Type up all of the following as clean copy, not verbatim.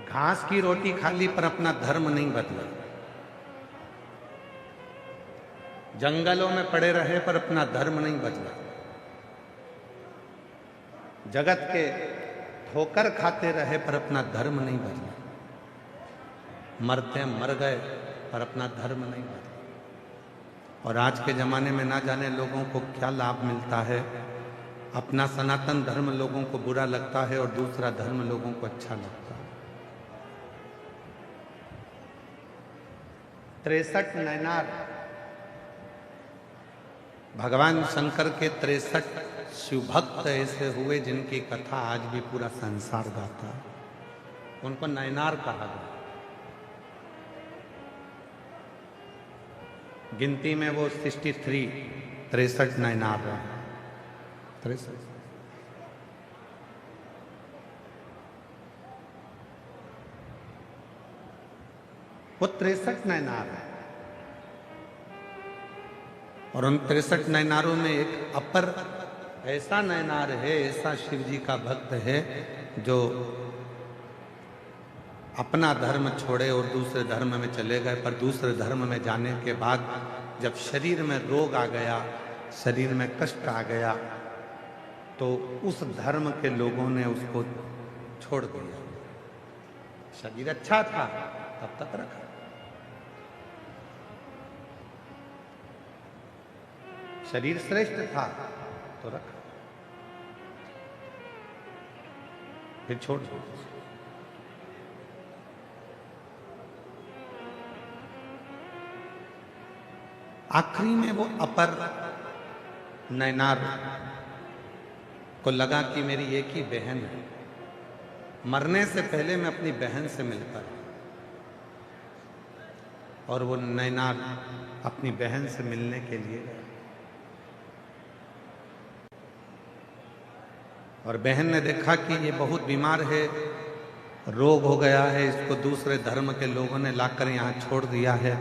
घास की रोटी खा ली पर अपना धर्म नहीं बदला, जंगलों में पड़े रहे पर अपना धर्म नहीं बदला, जगत के ठोकर खाते रहे पर अपना धर्म नहीं बदला, मरते मर गए पर अपना धर्म नहीं बदला। और आज के जमाने में ना जाने लोगों को क्या लाभ मिलता है, अपना सनातन धर्म लोगों को बुरा लगता है और दूसरा धर्म लोगों को अच्छा लगता है। 63 नैनार, भगवान शंकर के 63 शिव भक्त ऐसे हुए जिनकी कथा आज भी पूरा संसार गाता है, उनको नैनार कहा गया। गिनती में वो 63 नैनार रहे। 63 वो 63 नैनार है। और उन 63 नैनारों में एक अपर ऐसा नैनार है, ऐसा शिव जी का भक्त है जो अपना धर्म छोड़े और दूसरे धर्म में चले गए। पर दूसरे धर्म में जाने के बाद जब शरीर में रोग आ गया, शरीर में कष्ट आ गया, तो उस धर्म के लोगों ने उसको छोड़ दिया। शरीर अच्छा था तब तक रखा, शरीर श्रेष्ठ था तो रखा, फिर छोड़ दो। आखिरी में वो अपर नैनार को लगा कि मेरी एक ही बहन है, मरने से पहले मैं अपनी बहन से मिलता हूं। और वो नैनार अपनी बहन से मिलने के लिए गया और बहन ने देखा कि ये बहुत बीमार है, रोग हो गया है, इसको दूसरे धर्म के लोगों ने लाकर यहाँ छोड़ दिया है,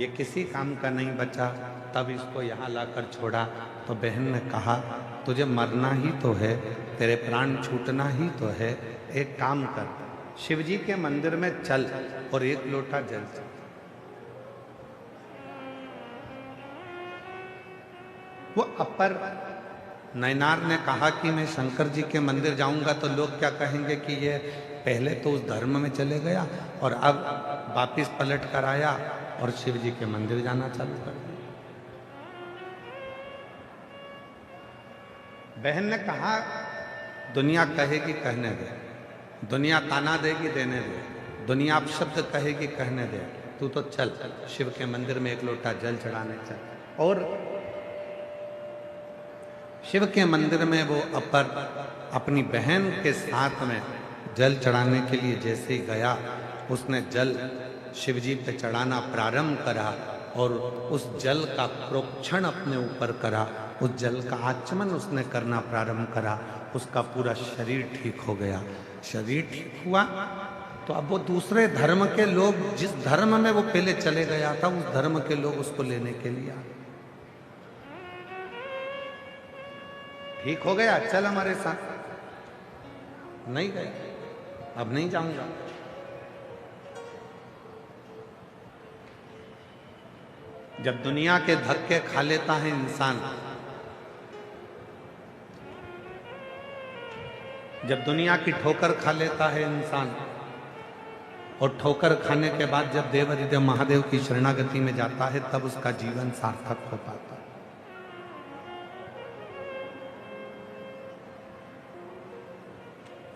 ये किसी काम का नहीं बचा। तब इसको यहाँ लाकर छोड़ा तो बहन ने कहा तुझे मरना ही तो है, तेरे प्राण छूटना ही तो है, एक काम कर, शिव जी के मंदिर में चल और एक लोटा जल चल। वो अपर नैनार ने कहा कि मैं शंकर जी के मंदिर जाऊंगा तो लोग क्या कहेंगे कि ये पहले तो उस धर्म में चले गया और अब वापिस पलट कर आया और शिव जी के मंदिर जाना चालू कर दिया। बहन ने कहा दुनिया कहेगी कहने दे, दुनिया ताना देगी देने दे, दुनिया अपशब्द कहेगी कहने दे, तू तो चल शिव के मंदिर में एक लोटा जल चढ़ाने चल। और शिव के मंदिर में वो अपर अपनी बहन के साथ में जल चढ़ाने के लिए जैसे ही गया, उसने जल शिव जी पे चढ़ाना प्रारंभ करा और उस जल का प्रोक्षण अपने ऊपर करा, उस जल का आचमन उसने करना प्रारंभ करा, उसका पूरा शरीर ठीक हो गया। शरीर ठीक हुआ तो अब वो दूसरे धर्म के लोग, जिस धर्म में वो पहले चले गया था, उस धर्म के लोग उसको लेने के लिए आए। ठीक हो गया, चल हमारे साथ। नहीं गया, अब नहीं जाऊंगा। जब दुनिया के धक्के खा लेता है इंसान, जब दुनिया की ठोकर खा लेता है इंसान और ठोकर खाने के बाद जब देवहृदय महादेव की शरणागति में जाता है, तब उसका जीवन सार्थक हो पाता है।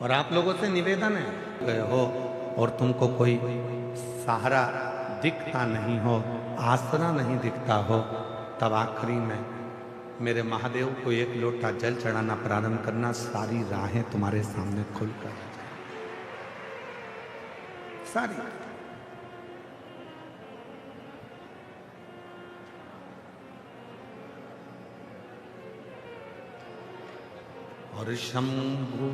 और आप लोगों से निवेदन है, गए हो और तुमको कोई सहारा दिखता नहीं हो, आसरा नहीं दिखता हो, तब आखिरी में मेरे महादेव को एक लोटा जल चढ़ाना प्रारंभ करना, सारी राहें तुम्हारे सामने खुलकर सारी। और शंभू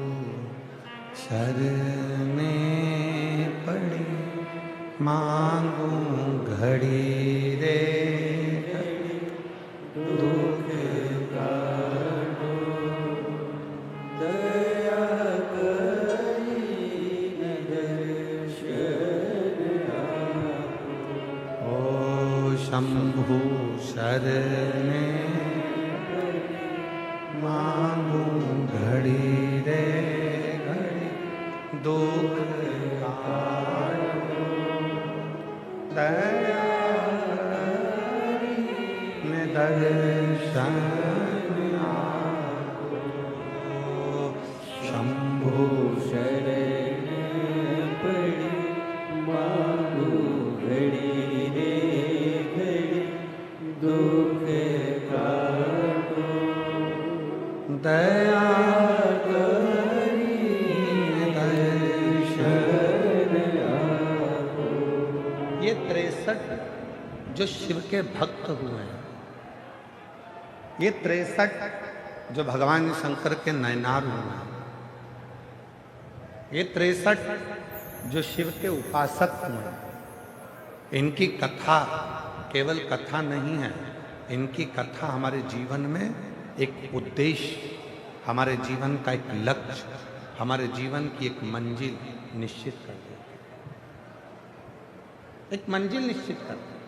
शरणे पड़ी मांगू घड़ी रे दुख काटो दया करी नजर शंभु शरणे मांगू घड़ी रे घड़ी दुख काटो दया में दर्शन आपको शंभु शरण पड़ी मांगू घड़ी रे घड़ी दुख काटो दया ये 63 जो शिव के भक्त हुए हैं, ये 63 जो भगवान शंकर के नयनार हुए हैं, ये 63 जो शिव के उपासक हुए हैं, इनकी कथा केवल कथा नहीं है, इनकी कथा हमारे जीवन में एक उद्देश्य, हमारे जीवन का एक लक्ष्य, हमारे जीवन की एक मंजिल निश्चित कर देती है, एक मंजिल निश्चित कर देती है।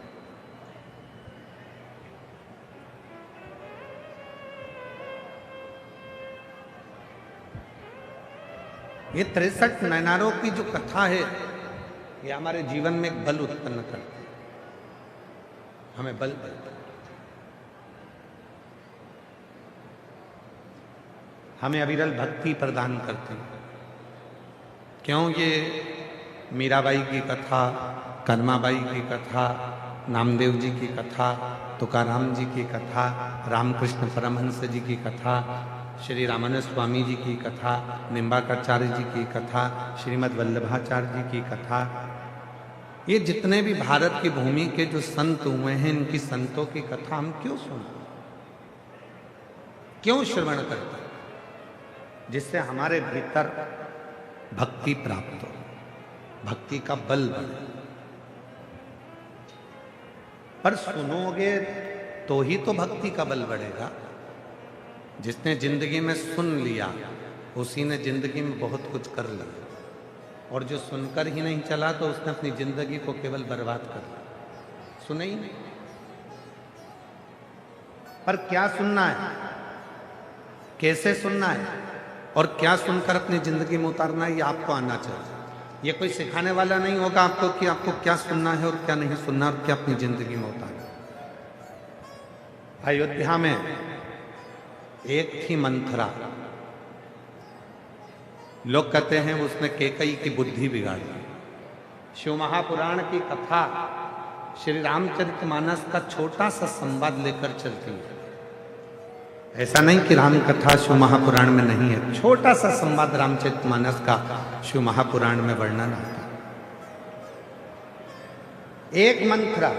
ये 63 नयनारों की जो कथा है, ये हमारे जीवन में एक बल उत्पन्न करती है, हमें बल देती है, हमें अविरल भक्ति प्रदान करते हैं। क्यों? ये मीराबाई की कथा, कनमाबाई की कथा, नामदेव जी की कथा, तुकाराम जी की कथा, रामकृष्ण परमहंस जी की कथा, श्री रामानंद स्वामी जी की कथा, निम्बाकराचार्य जी की कथा, श्रीमद् वल्लभाचार्य जी की कथा, ये जितने भी भारत की भूमि के जो संत हुए हैं, इनकी संतों की कथा हम क्यों सुनते, क्यों श्रवण करते, जिससे हमारे भीतर भक्ति प्राप्त हो, भक्ति का बल बढ़े। पर सुनोगे तो ही तो भक्ति का बल बढ़ेगा। जिसने जिंदगी में सुन लिया, उसी ने जिंदगी में बहुत कुछ कर लिया, और जो सुनकर ही नहीं चला तो उसने अपनी जिंदगी को केवल बर्बाद कर लिया, सुने ही नहीं। पर क्या सुनना है, कैसे सुनना है, और क्या सुनकर अपनी जिंदगी में उतारना है, ये आपको आना चाहिए। ये कोई सिखाने वाला नहीं होगा आपको कि आपको क्या सुनना है और क्या नहीं सुनना, और क्या अपनी जिंदगी में उतारना। अयोध्या में एक थी मंथरा, लोग कहते हैं उसने कैकेयी की बुद्धि बिगाड़ी। शिव महापुराण की कथा श्री रामचरितमानस का छोटा सा संवाद लेकर चलती है। ऐसा नहीं कि राम कथा शिव महापुराण में नहीं है, छोटा सा संवाद रामचरितमानस का शिव महापुराण में वर्णन आता है। एक मंथरा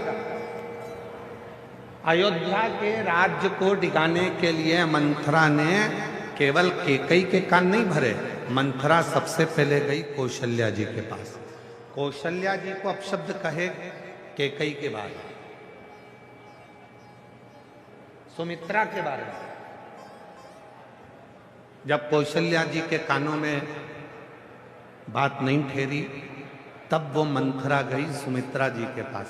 अयोध्या के राज्य को डिगाने के लिए मंथरा ने केवल कैकेयी के कान नहीं भरे, मंथरा सबसे पहले गई कौशल्या जी के पास। कौशल्या जी को अपशब्द कहे कैकेयी के बारे में, सुमित्रा के बारे में। जब कौशल्या जी के कानों में बात नहीं ठहरी, तब वो मंथरा गई सुमित्रा जी के पास।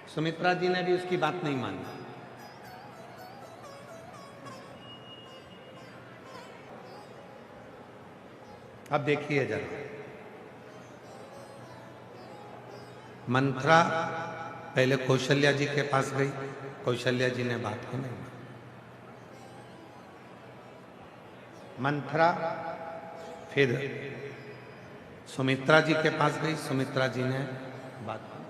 सुमित्रा जी ने भी उसकी बात नहीं मानी। अब देखिए जरा, मंथरा पहले कौशल्या जी के पास गई, कौशल्या जी ने बात को नहीं मानी। मंथरा फिर सुमित्रा जी के पास गई, सुमित्रा जी ने बात की।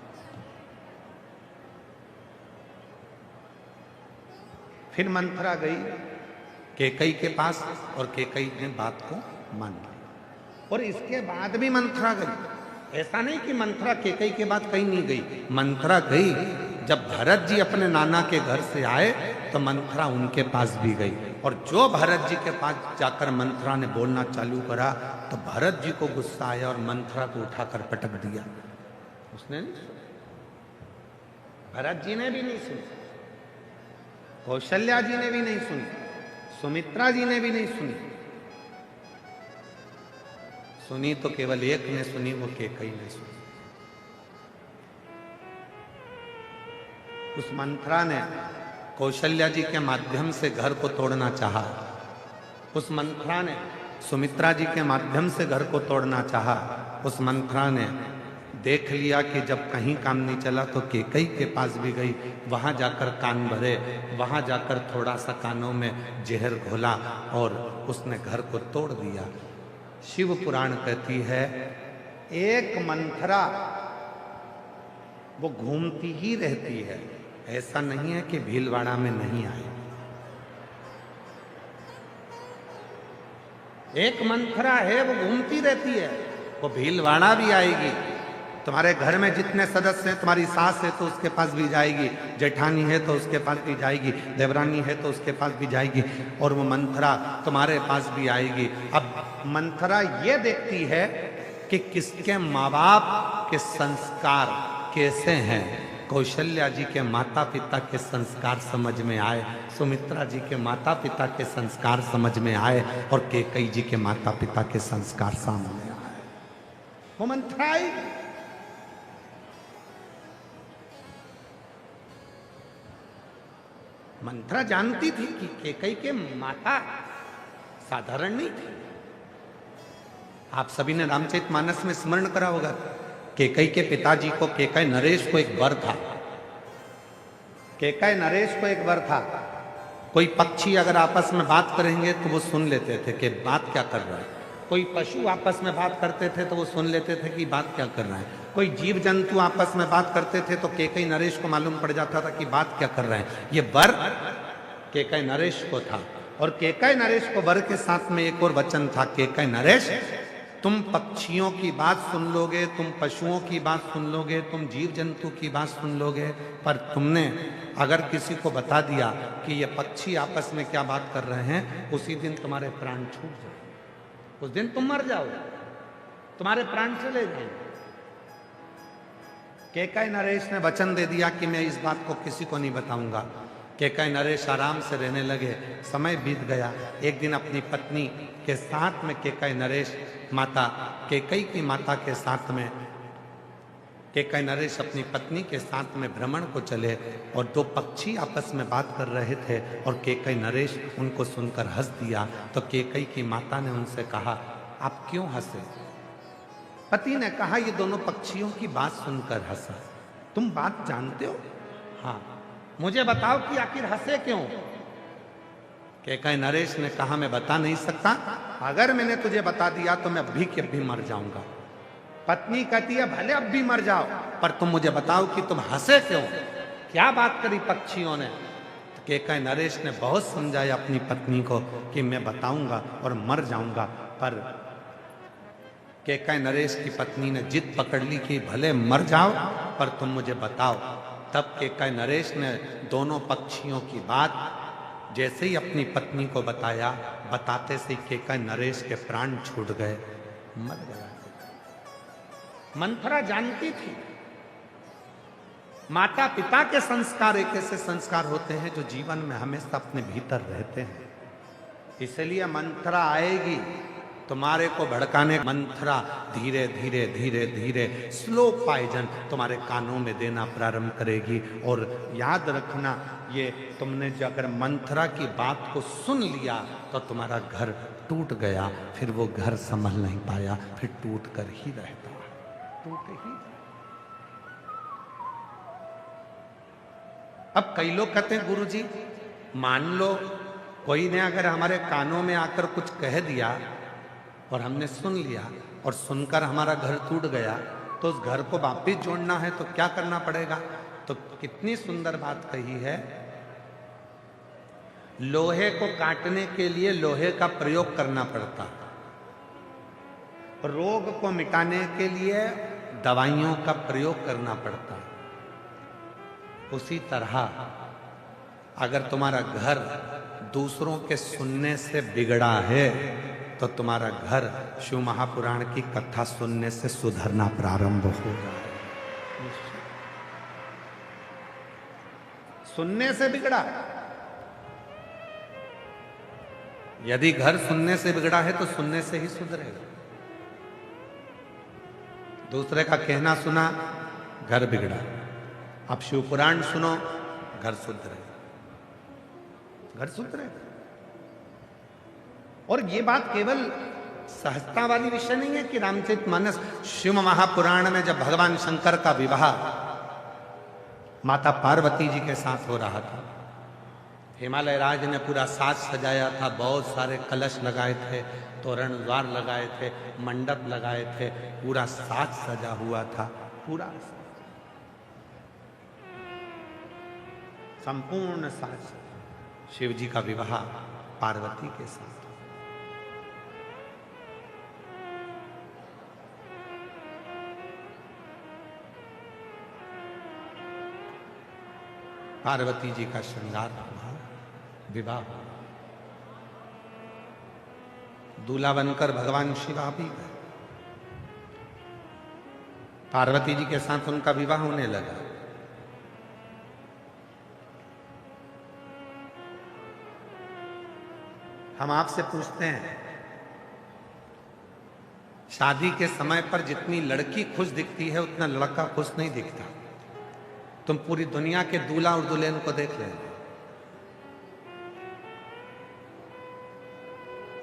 फिर मंथरा गई कैकेयी के पास, और कैकेयी ने बात को मान लिया। और इसके बाद भी मंथरा गई, ऐसा नहीं कि मंथरा कैकेयी के बाद कहीं नहीं गई। मंथरा गई, जब भरत जी अपने नाना के घर से आए तो मंथरा उनके पास भी गई। और जो भरत जी के पास जाकर मंथरा ने बोलना चालू करा तो भरत जी को गुस्सा आया और मंथरा को उठाकर पटक दिया। उसने नहीं सुना, भरत जी ने भी नहीं सुनी, कौशल्या जी ने भी नहीं सुनी, सुमित्रा जी ने भी नहीं सुनी। सुनी तो केवल एक ने सुनी, वो केकई ने सुनी। उस मंथरा ने कौशल्या जी के माध्यम से घर को तोड़ना चाहा। उस मंथरा ने सुमित्रा जी के माध्यम से घर को तोड़ना चाहा। उस मंथरा ने देख लिया कि जब कहीं काम नहीं चला तो केकई के पास भी गई, वहां जाकर कान भरे, वहां जाकर थोड़ा सा कानों में जहर घोला और उसने घर को तोड़ दिया। शिव पुराण कहती है एक मंथरा वो घूमती ही रहती है, ऐसा नहीं है कि भीलवाड़ा में नहीं आए। एक मंथरा है वो घूमती रहती है, वो भीलवाड़ा भी आएगी। तुम्हारे घर में जितने सदस्य हैं, तुम्हारी सास है तो उसके पास भी जाएगी, जेठानी है तो उसके पास भी जाएगी, देवरानी है तो उसके पास भी जाएगी, और वो मंथरा तुम्हारे पास भी आएगी। अब मंथरा ये देखती है कि किसके माँ बाप के संस्कार कैसे हैं। कौशल्या जी के माता पिता के संस्कार समझ में आए, सुमित्रा जी के माता पिता के संस्कार समझ में आए, और केकई जी के माता पिता के संस्कार सामने आए। वो मंथरा आई। मंथरा जानती थी कि केकई के माता साधारण नहीं थी। आप सभी ने रामचरितमानस में स्मरण करा होगा, केकई के पिताजी को, केकई नरेश को एक वर था। केकई नरेश को एक वर था, कोई पक्षी अगर आपस में बात करेंगे तो वो सुन लेते थे कि बात क्या कर रहा है। कोई पशु आपस में बात करते थे तो वो सुन लेते थे कि बात क्या कर रहा है। कोई जीव जंतु आपस में बात करते थे तो केकई नरेश को मालूम पड़ जाता था कि बात क्या कर रहे हैं। ये वर केकई नरेश को था, और केकई नरेश को वर के साथ में एक और वचन था, केकई नरेश तुम पक्षियों की बात सुन लोगे, तुम पशुओं की बात सुन लोगे, तुम जीव जंतु की बात सुन लोगे, पर तुमने अगर किसी को बता दिया कि ये पक्षी आपस में क्या बात कर रहे हैं, उसी दिन तुम्हारे प्राण छूट जाए, उस दिन तुम मर जाओगे, तुम्हारे प्राण चले जाएंगे। केकई नरेश ने वचन दे दिया कि मैं इस बात को किसी को नहीं बताऊंगा। केकई नरेश आराम से रहने लगे। समय बीत गया। एक दिन अपनी पत्नी के साथ में केकई नरेश माता केकई की माता के साथ में केकई नरेश अपनी पत्नी के साथ में भ्रमण को चले, और दो पक्षी आपस में बात कर रहे थे, और केकई नरेश उनको सुनकर हंस दिया। तो केकई की माता ने उनसे कहा, आप क्यों हंसे? पति ने कहा, ये दोनों पक्षियों की बात सुनकर हंसा। तुम बात जानते हो? हाँ। मुझे बताओ कि आखिर हंसे क्यों? केकई नरेश ने कहा, मैं बता नहीं सकता, अगर मैंने तुझे बता दिया तो मैं अभी के अभी मर जाऊंगा। पत्नी कहती है, भले अब भी मर जाओ, पर तुम मुझे बताओ कि तुम हंसे क्यों? क्या बात करी पक्षियों ने? तो केकई नरेश ने बहुत समझाया अपनी पत्नी को कि मैं बताऊंगा और मर जाऊंगा, पर केकई नरेश की पत्नी ने जिद पकड़ ली कि भले मर जाओ पर तुम मुझे बताओ। तब केकई नरेश ने दोनों पक्षियों की बात जैसे ही अपनी पत्नी को बताया, बताते से केकई नरेश के प्राण छूट गए, मर गया। मंथरा जानती थी माता पिता के संस्कार एक ऐसे संस्कार होते हैं जो जीवन में हमेशा अपने भीतर रहते हैं। इसलिए मंथरा आएगी तुम्हारे को भड़काने। मंथरा धीरे धीरे धीरे धीरे स्लो पॉइजन तुम्हारे कानों में देना प्रारंभ करेगी। और याद रखना, ये तुमने जो अगर मंथरा की बात को सुन लिया तो तुम्हारा घर टूट गया, फिर वो घर संभल नहीं पाया, फिर टूट कर ही रहता, टूट ही। अब कई लोग कहते हैं, गुरुजी मान लो कोई ने अगर हमारे कानों में आकर कुछ कह दिया और हमने सुन लिया और सुनकर हमारा घर टूट गया, तो उस घर को वापिस जोड़ना है तो क्या करना पड़ेगा? तो कितनी सुंदर बात कही है, लोहे को काटने के लिए लोहे का प्रयोग करना पड़ता, रोग को मिटाने के लिए दवाइयों का प्रयोग करना पड़ता। उसी तरह अगर तुम्हारा घर दूसरों के सुनने से बिगड़ा है तो तुम्हारा घर शिव महापुराण की कथा सुनने से सुधरना प्रारंभ हो जाए। सुनने से बिगड़ा, यदि घर सुनने से बिगड़ा है तो सुनने से ही सुधरेगा। दूसरे का कहना सुना, घर बिगड़ा। अब शिव पुराण सुनो, घर शुद्ध रहे, घर शुद्ध रहे। और ये बात केवल सहजता वाली विषय नहीं है कि रामचरितमानस, शिव महापुराण में जब भगवान शंकर का विवाह माता पार्वती जी के साथ हो रहा था, हिमालय राज ने पूरा साज सजाया था, बहुत सारे कलश लगाए थे, तोरण द्वार लगाए थे, मंडप लगाए थे, पूरा साज सजा हुआ था, पूरा संपूर्ण साज। शिव जी का विवाह पार्वती के साथ। पार्वती जी का श्रृंगार हुआ, विवाह हुआ। दूल्हा बनकर भगवान शिव आ भी गए। पार्वती जी के साथ उनका विवाह होने लगा। हम आपसे पूछते हैं, शादी के समय पर जितनी लड़की खुश दिखती है उतना लड़का खुश नहीं दिखता। तुम पूरी दुनिया के दूल्हा और दुल्हन को देख लेना।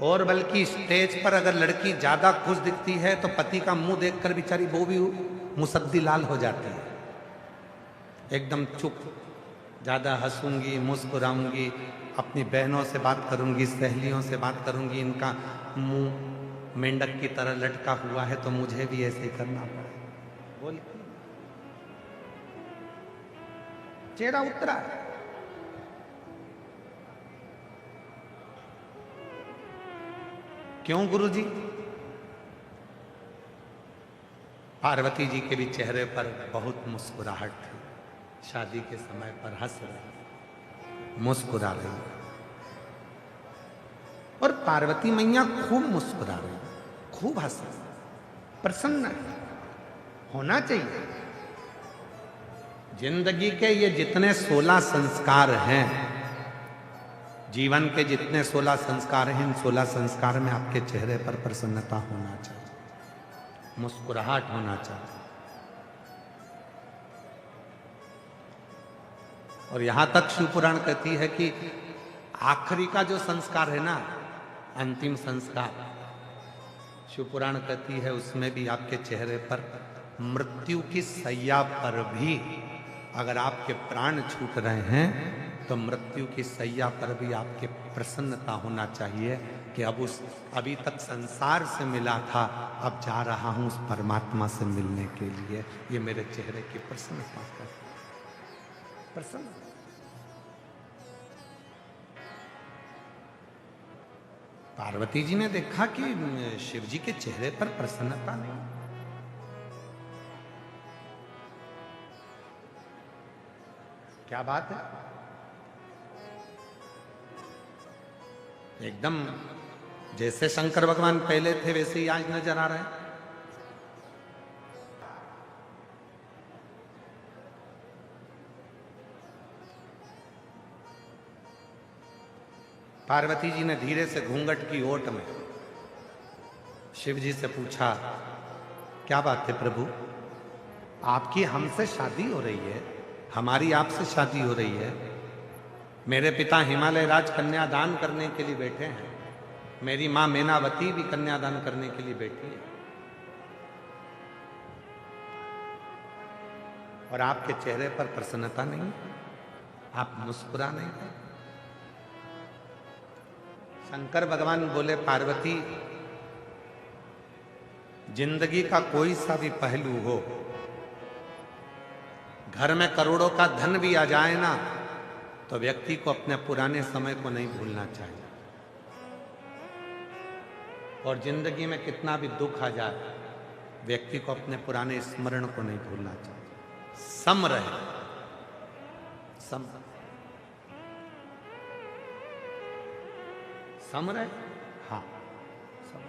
और बल्कि स्टेज पर अगर लड़की ज्यादा खुश दिखती है तो पति का मुंह देखकर बेचारी वो भी मुसद्दी लाल हो जाती है, एकदम चुप। ज्यादा हंसूंगी, मुस्कुराऊंगी, अपनी बहनों से बात करूंगी, सहेलियों से बात करूंगी, इनका मुंह मेंढक की तरह लटका हुआ है तो मुझे भी ऐसे ही करना पड़े। बोल चेहरा उतरा है। क्यों गुरुजी? पार्वती जी के भी चेहरे पर बहुत मुस्कुराहट थी। शादी के समय पर हंस रही, मुस्कुरा रही, और पार्वती मैया खूब मुस्कुरा रही, खूब हंस रही, प्रसन्न है। होना चाहिए। जिंदगी के ये जितने 16 संस्कार हैं, जीवन के जितने 16 संस्कार हैं, इन 16 संस्कार में आपके चेहरे पर प्रसन्नता होना चाहिए, मुस्कुराहट होना चाहिए। और यहां तक शिवपुराण कहती है कि आखिरी का जो संस्कार है ना, अंतिम संस्कार, शिवपुराण कहती है उसमें भी आपके चेहरे पर मृत्यु की सैया पर भी अगर आपके प्राण छूट रहे हैं तो मृत्यु की सैया पर भी आपके प्रसन्नता होना चाहिए कि अभी तक संसार से मिला था, अब जा रहा हूं उस परमात्मा से मिलने के लिए। ये मेरे चेहरे की प्रसन्नता है, प्रसन्न। पार्वती जी ने देखा कि शिव जी के चेहरे पर प्रसन्नता नहीं। क्या बात है? एकदम जैसे शंकर भगवान पहले थे वैसे ही आज नजर आ रहे हैं। पार्वती जी ने धीरे से घूंघट की ओट में शिव जी से पूछा, क्या बात है प्रभु, आपकी हमसे शादी हो रही है, हमारी आपसे शादी हो रही है। मेरे पिता हिमालय राज कन्यादान करने के लिए बैठे हैं, मेरी मां मैनावती भी कन्यादान करने के लिए बैठी है, और आपके चेहरे पर प्रसन्नता नहीं, आप मुस्कुरा नहीं है। शंकर भगवान बोले, पार्वती, जिंदगी का कोई सा भी पहलू हो, घर में करोड़ों का धन भी आ जाए ना, तो व्यक्ति को अपने पुराने समय को नहीं भूलना चाहिए। और जिंदगी में कितना भी दुख आ जाए, व्यक्ति को अपने पुराने स्मरण को नहीं भूलना चाहिए। सम रहे, सम सम रहे, हाँ सम।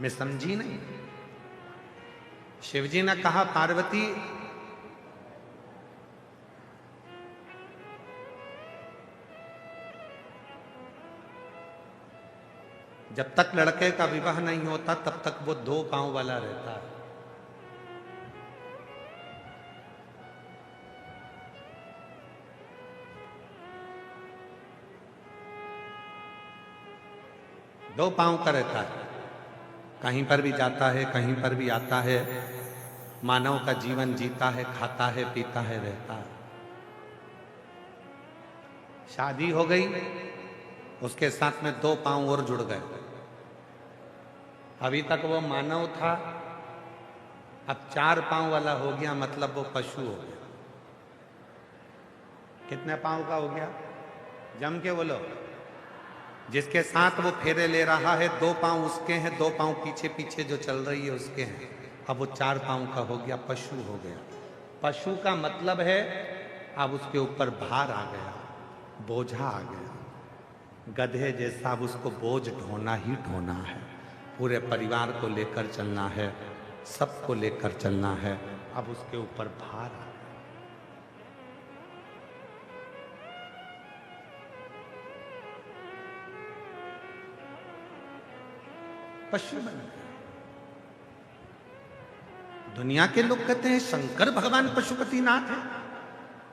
मैं समझी नहीं। शिवजी ने कहा, पार्वती, जब तक लड़के का विवाह नहीं होता तब तक वो 2 पांव वाला रहता है। दो पांव का रहता है, कहीं पर भी जाता है, कहीं पर भी आता है, मानव का जीवन जीता है, खाता है, पीता है, रहता है। शादी हो गई, उसके साथ में 2 पांव और जुड़ गए। अभी तक वो मानव था, अब 4 पांव वाला हो गया, मतलब वो पशु हो गया। कितने पांव का हो गया? जम के बोलो। जिसके साथ वो फेरे ले रहा है, 2 पांव उसके हैं, 2 पांव पीछे पीछे जो चल रही है उसके हैं। अब वो 4 पांव का हो गया, पशु हो गया। पशु का मतलब है अब उसके ऊपर भार आ गया, बोझा आ गया। गधे जैसा अब उसको बोझ ढोना ही ढोना है। पूरे परिवार को लेकर चलना है, सबको लेकर चलना है। अब उसके ऊपर भार आ गया। पशु बन गए। दुनिया के लोग कहते हैं शंकर भगवान पशुपतिनाथ है।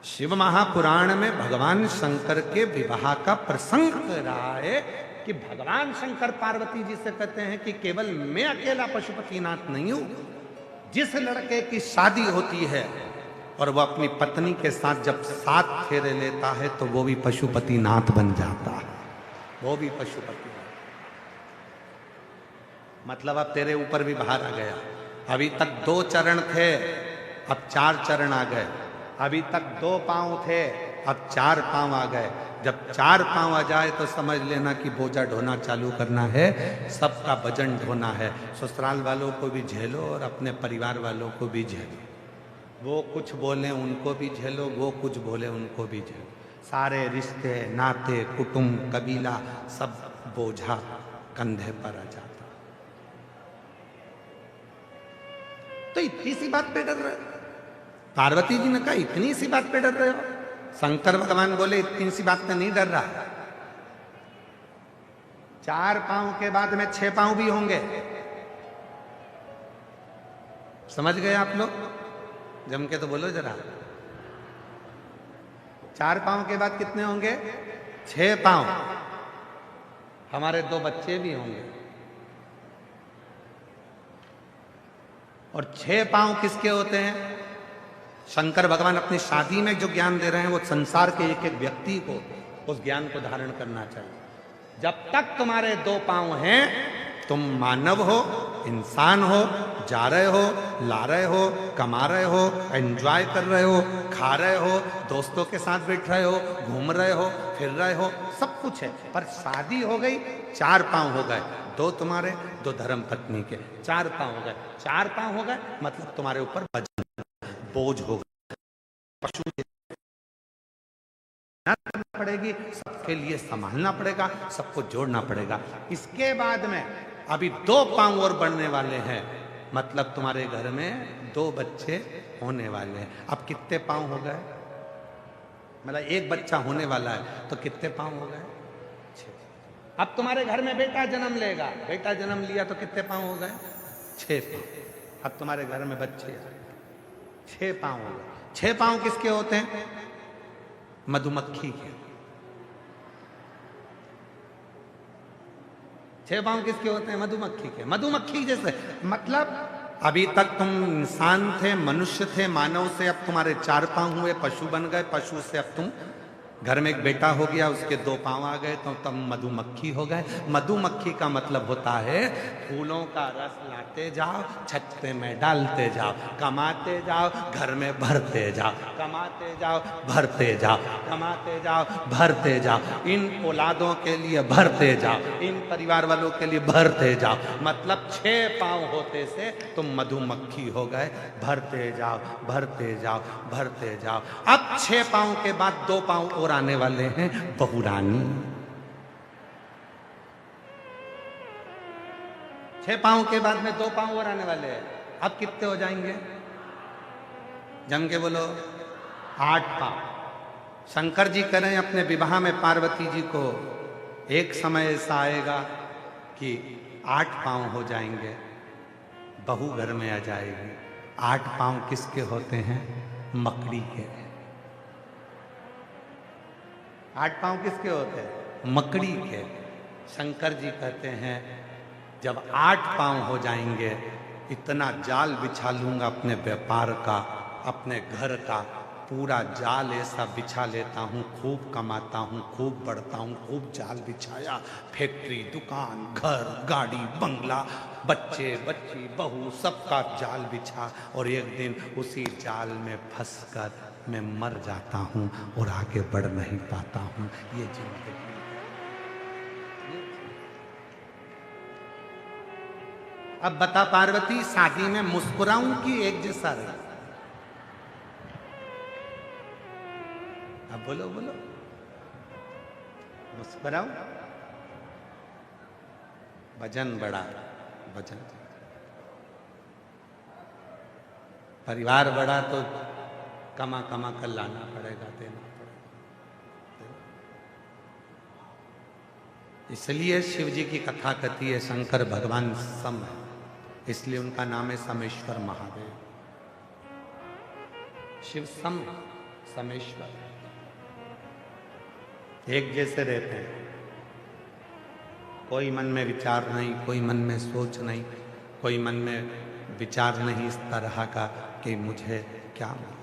शिव महापुराण में भगवान शंकर के विवाह का प्रसंग कह रहा है कि भगवान शंकर पार्वती जी से कहते हैं कि केवल मैं अकेला पशुपतिनाथ नहीं हूं। जिस लड़के की शादी होती है और वो अपनी पत्नी के साथ जब 7 फेरे लेता है तो वो भी पशुपतिनाथ बन जाता है, वो भी पशुपति। मतलब अब तेरे ऊपर भी भार आ गया। अभी तक 2 चरण थे, अब 4 चरण आ गए। अभी तक 2 पांव थे, अब 4 पांव आ गए। जब 4 पांव आ जाए तो समझ लेना कि बोझा ढोना चालू करना है, सबका वजन ढोना है। ससुराल वालों को भी झेलो और अपने परिवार वालों को भी झेलो। वो कुछ बोले उनको भी झेलो, वो कुछ बोले उनको भी झेलो। सारे रिश्ते, नाते, कुटुंब, कबीला, सब बोझा कंधे पर आ जाता। तो इतनी सी बात पे डर रहे हो? पार्वती जी ने कहा इतनी सी बात पे डर रहे हो? शंकर भगवान बोले इतनी सी बात पे नहीं डर रहा। 4 पांव के बाद में 6 पांव भी होंगे। समझ गए आप लोग? जम के तो बोलो जरा। 4 पांव के बाद कितने होंगे? 6 पांव। हमारे 2 बच्चे भी होंगे। और 6 पांव किसके होते हैं? शंकर भगवान अपनी शादी में जो ज्ञान दे रहे हैं वो संसार के एक एक व्यक्ति को उस ज्ञान को धारण करना चाहिए। जब तक तुम्हारे 2 पांव हैं, तुम मानव हो, इंसान हो, जा रहे हो, ला रहे हो, कमा रहे हो, एंजॉय कर रहे हो, खा रहे हो, दोस्तों के साथ बैठ रहे हो, घूम रहे हो, फिर रहे हो, सब कुछ है। पर शादी हो गई, 4 पांव हो गए। 2 तुम्हारे, 2 धर्म पत्नी के, 4 पांव हो गए। 4 पांव हो गए मतलब तुम्हारे ऊपर वजन, बोझ हो गया। पशु करना पड़ेगी, सबके लिए संभालना पड़ेगा, सबको जोड़ना पड़ेगा। इसके बाद में अभी 2 पांव और बढ़ने वाले हैं, मतलब तुम्हारे घर में 2 बच्चे होने वाले हैं। अब कितने पांव हो गए? मतलब 1 बच्चा होने वाला है तो कितने पांव हो गए? 6। अब तुम्हारे घर में बेटा जन्म लेगा, बेटा जन्म लिया तो कितने पांव हो गए? 6 पांव। अब तुम्हारे घर में बच्चे 6 पांव हो गए। 6 पांव किसके होते हैं? मधुमक्खी के। 6 पांव किसके होते हैं? मधुमक्खी के। मधुमक्खी जैसे, मतलब अभी तक तुम इंसान थे, मनुष्य थे, मानव से अब तुम्हारे 4 पांव हुए, पशु बन गए। पशु से अब तुम घर में एक बेटा हो गया, उसके 2 पांव आ गए तो तुम मधुमक्खी हो गए। मधुमक्खी का मतलब होता है फूलों का रस लाते जाओ, छत्ते में डालते जाओ, कमाते जाओ, घर में भरते जाओ, कमाते जाओ, भरते जाओ, कमाते जाओ, भरते जाओ। इन औलादों के लिए भरते जाओ, इन परिवार वालों के लिए भरते जाओ। मतलब 6 पांव होते से तुम मधुमक्खी हो गए। भरते जाओ, भरते जाओ, भरते जाओ। अब 6 पांव के बाद 2 पांव और आने वाले हैं, बहुरानी। 6 पांव के बाद में 2 पांव और आने वाले हैं। अब कितने हो जाएंगे? जम के बोलो। 8 पांव। शंकर जी करें अपने विवाह में पार्वती जी को, एक समय ऐसा आएगा कि 8 पांव हो जाएंगे, बहू घर में आ जाएगी। 8 पांव किसके होते हैं? मकड़ी के। 8 पांव किसके होते हैं? मकड़ी के। शंकर जी कहते हैं जब 8 पांव हो जाएंगे, इतना जाल बिछा लूंगा अपने व्यापार का, अपने घर का, पूरा जाल ऐसा बिछा लेता हूँ, खूब कमाता हूँ, खूब बढ़ता हूँ, खूब जाल बिछाया, फैक्ट्री, दुकान, घर, गाड़ी, बंगला, बच्चे, बच्ची, बहू, सबका जाल बिछा, और एक दिन उसी जाल में फंसकर मैं मर जाता हूँ और आगे बढ़ नहीं पाता हूँ। ये जिंदगी। अब बता पार्वती, शादी में मुस्कुराऊं कि एक जैसा रहे? अब बोलो बोलो, मुस्कुराऊं? वजन बढ़ा, वजन, परिवार बढ़ा तो कमा कमा कर लाना पड़ेगा, देना पड़ेगा। इसलिए शिव जी की कथा कहती है शंकर भगवान सम है, इसलिए उनका नाम है समेश्वर महादेव। शिव सम, समेश्वर, एक जैसे रहते हैं। कोई मन में विचार नहीं, कोई मन में सोच नहीं, कोई मन में विचार नहीं इस तरह का कि मुझे क्या मिले।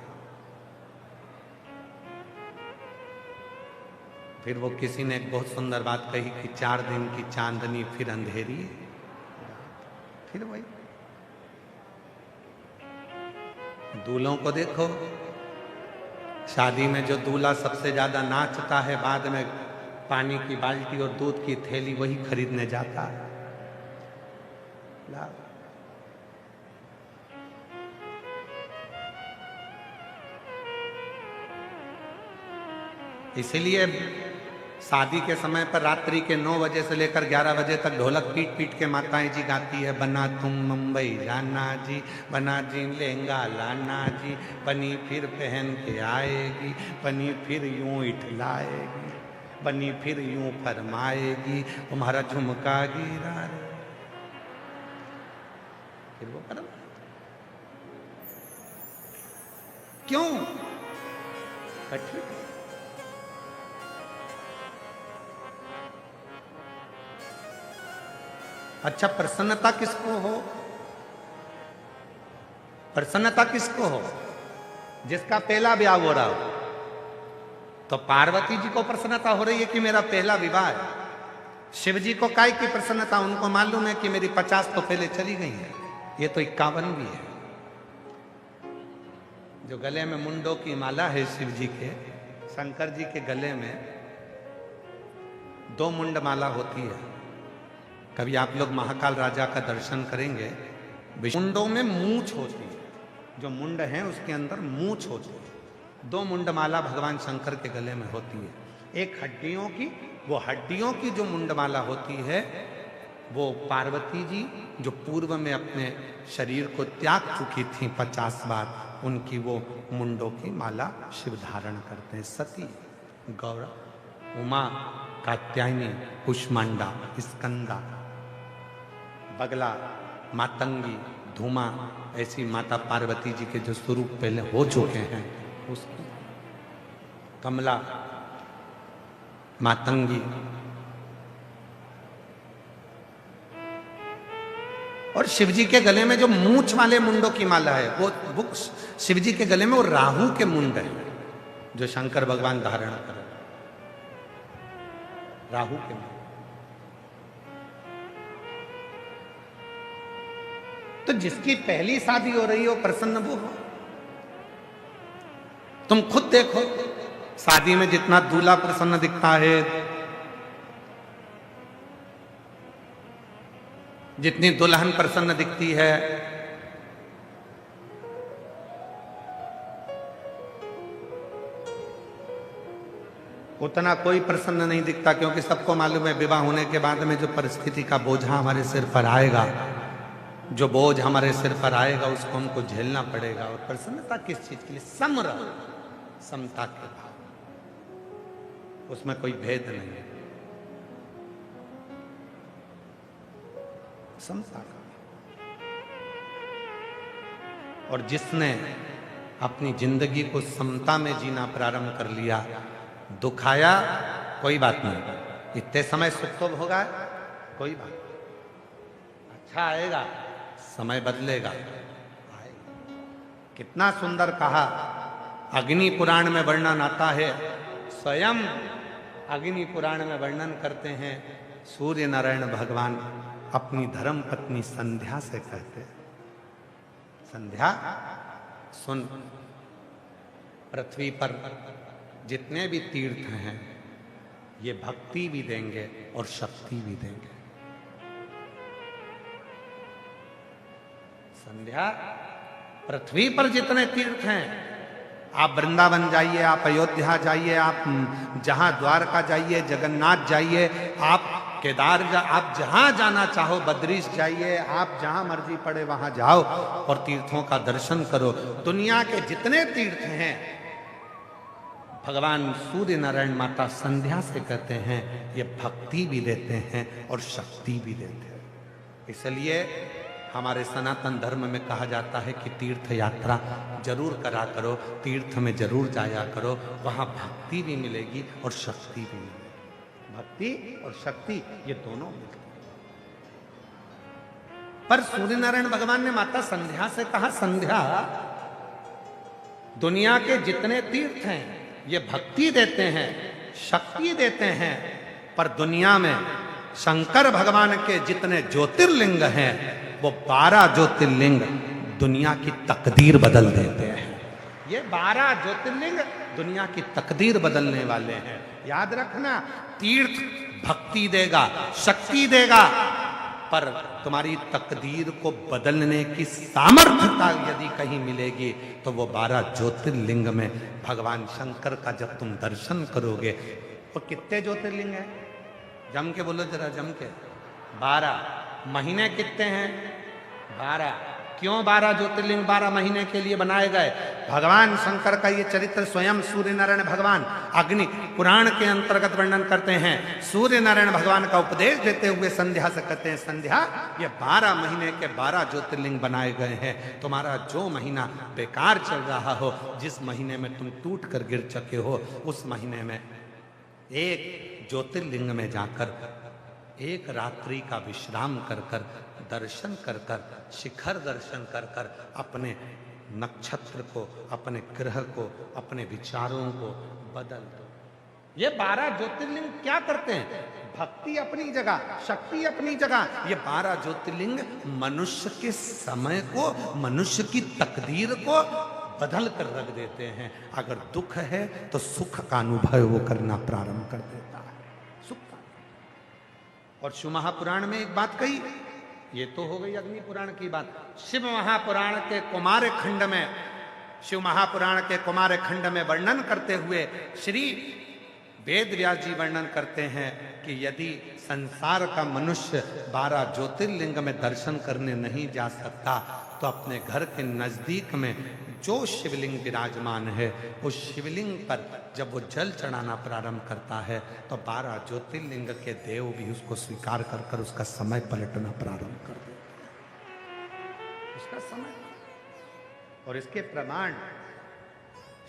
फिर वो किसी ने एक बहुत सुंदर बात कही कि 4 दिन की चांदनी फिर अंधेरी, फिर वही। दूल्हों को देखो, शादी में जो दूल्हा सबसे ज्यादा नाचता है, बाद में पानी की बाल्टी और दूध की थैली वही खरीदने जाता है। इसीलिए शादी के समय पर रात्रि के 9 बजे से लेकर 11 बजे तक ढोलक पीट पीट के माताएं जी गाती है, बना तुम मुंबई जाना जी, बना जी लहंगा लाना जी, बनी फिर पहन के आएगी, बनी फिर यूं इठलाएगी, बनी फिर यूं फरमाएगी, तुम्हारा झुमका गिरा रे। फिर वो करो क्यों? कठिन। अच्छा, प्रसन्नता किसको हो? प्रसन्नता किसको हो? जिसका पहला ब्याह हो रहा हो। तो पार्वती जी को प्रसन्नता हो रही है कि मेरा पहला विवाह है। शिव जी को काय की प्रसन्नता? उनको मालूम है कि मेरी 50 तो पहले चली गई है, ये तो 51 भी है। जो गले में मुंडों की माला है शिव जी के, शंकर जी के गले में 2 मुंड माला होती है। कभी आप लोग महाकाल राजा का दर्शन करेंगे, मुंडों में मूंछ होती है, जो मुंड है उसके अंदर मूंछ होती है। 2 मुंड माला भगवान शंकर के गले में होती है। एक हड्डियों की, वो हड्डियों की जो मुंडमाला होती है वो पार्वती जी जो पूर्व में अपने शरीर को त्याग चुकी थी 50 बार, उनकी वो मुंडों की माला शिव धारण करते हैं। सती, गौरा, उमा, कात्यायनी, कुष्मांडा, स्कंदा, बगला, मातंगी, धूमा, ऐसी माता पार्वती जी के जो स्वरूप पहले हो चुके हैं, उसकी कमला, मातंगी, और शिवजी के गले में जो मूंछ वाले मुंडों की माला है वो शिवजी के गले में वो राहु के मुंड है जो शंकर भगवान धारण कर, राहु के मुंड। तो जिसकी पहली शादी हो रही हो प्रसन्न वो हो। तुम खुद देखो, शादी में जितना दूल्हा प्रसन्न दिखता है, जितनी दुल्हन प्रसन्न दिखती है, उतना कोई प्रसन्न नहीं दिखता, क्योंकि सबको मालूम है विवाह होने के बाद में जो परिस्थिति का बोझा हमारे सिर पर आएगा, जो बोझ हमारे सिर पर आएगा उसको हमको झेलना पड़ेगा। और प्रसन्नता किस चीज के लिए? सम रहो, समता के भाव, उसमें कोई भेद नहीं है। समता का। और जिसने अपनी जिंदगी को समता में जीना प्रारंभ कर लिया, दुख आया कोई बात नहीं, इतने समय सुख तो होगा, कोई बात नहीं, अच्छा आएगा, समय बदलेगा, आएगा। कितना सुंदर कहा, अग्नि पुराण में वर्णन आता है, स्वयं अग्नि पुराण में वर्णन करते हैं, सूर्य नारायण भगवान अपनी धर्म पत्नी संध्या से कहते हैं, संध्या सुन, पृथ्वी पर जितने भी तीर्थ हैं ये भक्ति भी देंगे और शक्ति भी देंगे। संध्या, पृथ्वी पर जितने तीर्थ हैं, आप वृंदावन जाइए, आप अयोध्या जाइए, आप जहां द्वारका जाइए, जगन्नाथ जाइए, आप आप जहां जाना चाहो, बद्रीश जाइए, आप जहां मर्जी पड़े वहां जाओ और तीर्थों का दर्शन करो। दुनिया के जितने तीर्थ हैं, भगवान सूर्य नारायण माता संध्या से कहते हैं, ये भक्ति भी देते हैं और शक्ति भी देते हैं। इसलिए हमारे सनातन धर्म में कहा जाता है कि तीर्थ यात्रा जरूर करा करो, तीर्थ में जरूर जाया करो, वहां भक्ति भी मिलेगी और शक्ति भी मिलेगी। भक्ति और शक्ति ये दोनों मिलते हैं। पर सूर्य नारायण भगवान ने माता संध्या से कहा, संध्या, दुनिया के जितने तीर्थ हैं ये भक्ति देते हैं, शक्ति देते हैं, पर दुनिया में शंकर भगवान के जितने ज्योतिर्लिंग हैं वो 12 ज्योतिर्लिंग दुनिया की तकदीर बदल देते हैं। ये 12 ज्योतिर्लिंग दुनिया की तकदीर बदलने वाले हैं। याद रखना, तीर्थ भक्ति देगा, शक्ति देगा, पर तुम्हारी तकदीर को बदलने की सामर्थ्यता यदि कहीं मिलेगी तो वो 12 ज्योतिर्लिंग में भगवान शंकर का जब तुम दर्शन करोगे। वो कितने ज्योतिर्लिंग हैं? जम के बोलो जरा, जम के। 12। महीने कितने हैं? 12। क्यों 12 ज्योतिर्लिंग 12 महीने के लिए बनाए गए? भगवान शंकर का ये चरित्र स्वयं सूर्य नारायण भगवान अग्नि पुराण के अंतर्गत वर्णन करते हैं। सूर्य नारायण भगवान का उपदेश देते हुए संध्या से कहते हैं, संध्या, ये 12 महीने के 12 ज्योतिर्लिंग बनाए गए हैं। तुम्हारा जो महीना बेकार चल रहा हो, जिस महीने में तुम टूट कर गिर चुके हो, उस महीने में एक ज्योतिर्लिंग में जाकर एक रात्रि का विश्राम कर कर, दर्शन कर कर, शिखर दर्शन कर कर, अपने नक्षत्र को, अपने ग्रह को, अपने विचारों को बदल दो। ये 12 ज्योतिर्लिंग क्या करते हैं? भक्ति अपनी जगह, शक्ति अपनी जगह। ये 12 ज्योतिर्लिंग मनुष्य के समय को, मनुष्य की तकदीर को बदल कर रख देते हैं। अगर दुख है तो सुख का अनुभव वो करना प्रारंभ कर देता है, सुख का। और शिव महापुराण में एक बात कही, ये तो हो गई अग्नि पुराण की बात। शिव महापुराण के कुमार खंड में, शिव महापुराण के कुमार खंड में वर्णन करते हुए श्री वेद व्यास जी वर्णन करते हैं कि यदि संसार का मनुष्य 12 ज्योतिर्लिंग में दर्शन करने नहीं जा सकता तो अपने घर के नजदीक में जो शिवलिंग विराजमान है, उस शिवलिंग पर जब वो जल चढ़ाना प्रारंभ करता है तो 12 ज्योतिर्लिंग के देव भी उसको स्वीकार कर कर उसका समय पलटना प्रारंभ कर देते हैं, उसका समय। और इसके प्रमाण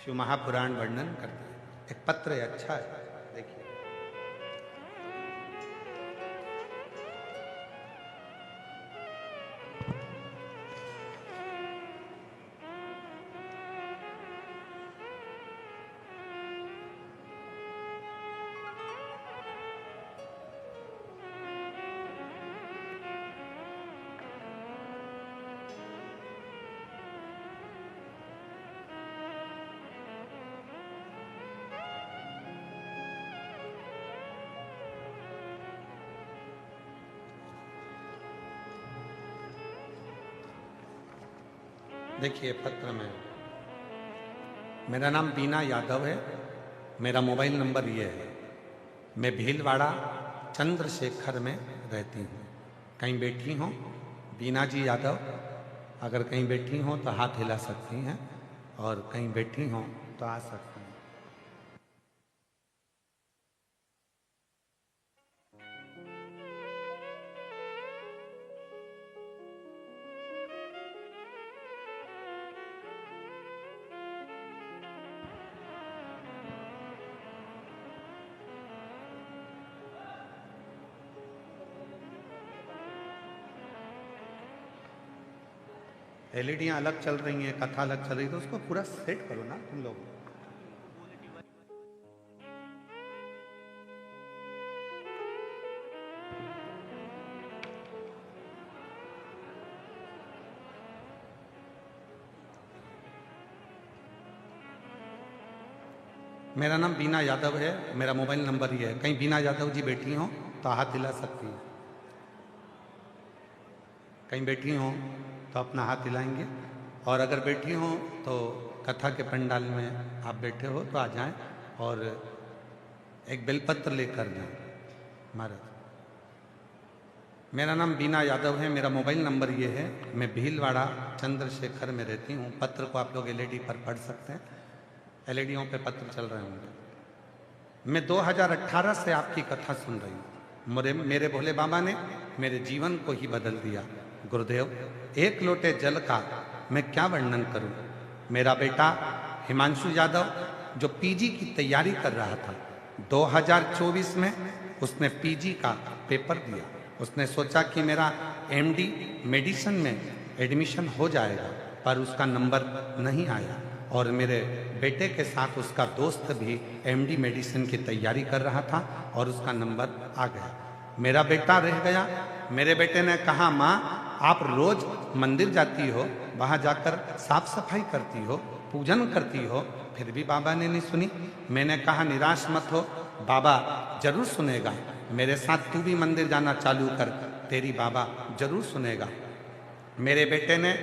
शिव महापुराण वर्णन करते हैं। एक पत्र है, अच्छा है, देखिए। देखिए पत्र में, मेरा नाम बीना यादव है, मेरा मोबाइल नंबर ये है, मैं भीलवाड़ा चंद्रशेखर में रहती हूँ। कहीं बैठी हो बीना जी यादव, अगर कहीं बैठी हो तो हाथ हिला सकती हैं, और कहीं बैठी हो तो आ सकती हैं। एलईडियाँ अलग चल रही हैं, कथा अलग चल रही है, तो उसको पूरा सेट करो ना तुम लोग। मेरा नाम बीना यादव है, मेरा मोबाइल नंबर ये है। कहीं बीना यादव जी बैठी हो तो हाथ हिला सकती है, कहीं बैठी हो तो अपना हाथ हिलाएंगे, और अगर बैठी हो तो कथा के पंडाल में आप बैठे हो तो आ जाएं और एक बेलपत्र लेकर जाएं। महाराज, मेरा नाम बीना यादव है, मेरा मोबाइल नंबर ये है। मैं भीलवाड़ा चंद्रशेखर में रहती हूँ। पत्र को आप लोग एलईडी पर पढ़ सकते हैं, एलईडीओं पे पत्र चल रहे होंगे। मैं 2018 से आपकी कथा सुन रही हूँ। मेरे भोले बाबा ने मेरे जीवन को ही बदल दिया। गुरुदेव, एक लोटे जल का मैं क्या वर्णन करूं। मेरा बेटा हिमांशु यादव जो पीजी की तैयारी कर रहा था, 2024 में उसने पीजी का पेपर दिया। उसने सोचा कि मेरा एमडी मेडिसिन में एडमिशन हो जाएगा, पर उसका नंबर नहीं आया। और मेरे बेटे के साथ उसका दोस्त भी एमडी मेडिसिन की तैयारी कर रहा था और उसका नंबर आ गया। मेरा बेटा रह गया। मेरे बेटे ने कहा, माँ आप रोज मंदिर जाती हो, वहाँ जाकर साफ सफाई करती हो, पूजन करती हो, फिर भी बाबा ने नहीं सुनी। मैंने कहा निराश मत हो, बाबा जरूर सुनेगा। मेरे साथ तू भी मंदिर जाना चालू कर, तेरी बाबा जरूर सुनेगा। मेरे बेटे ने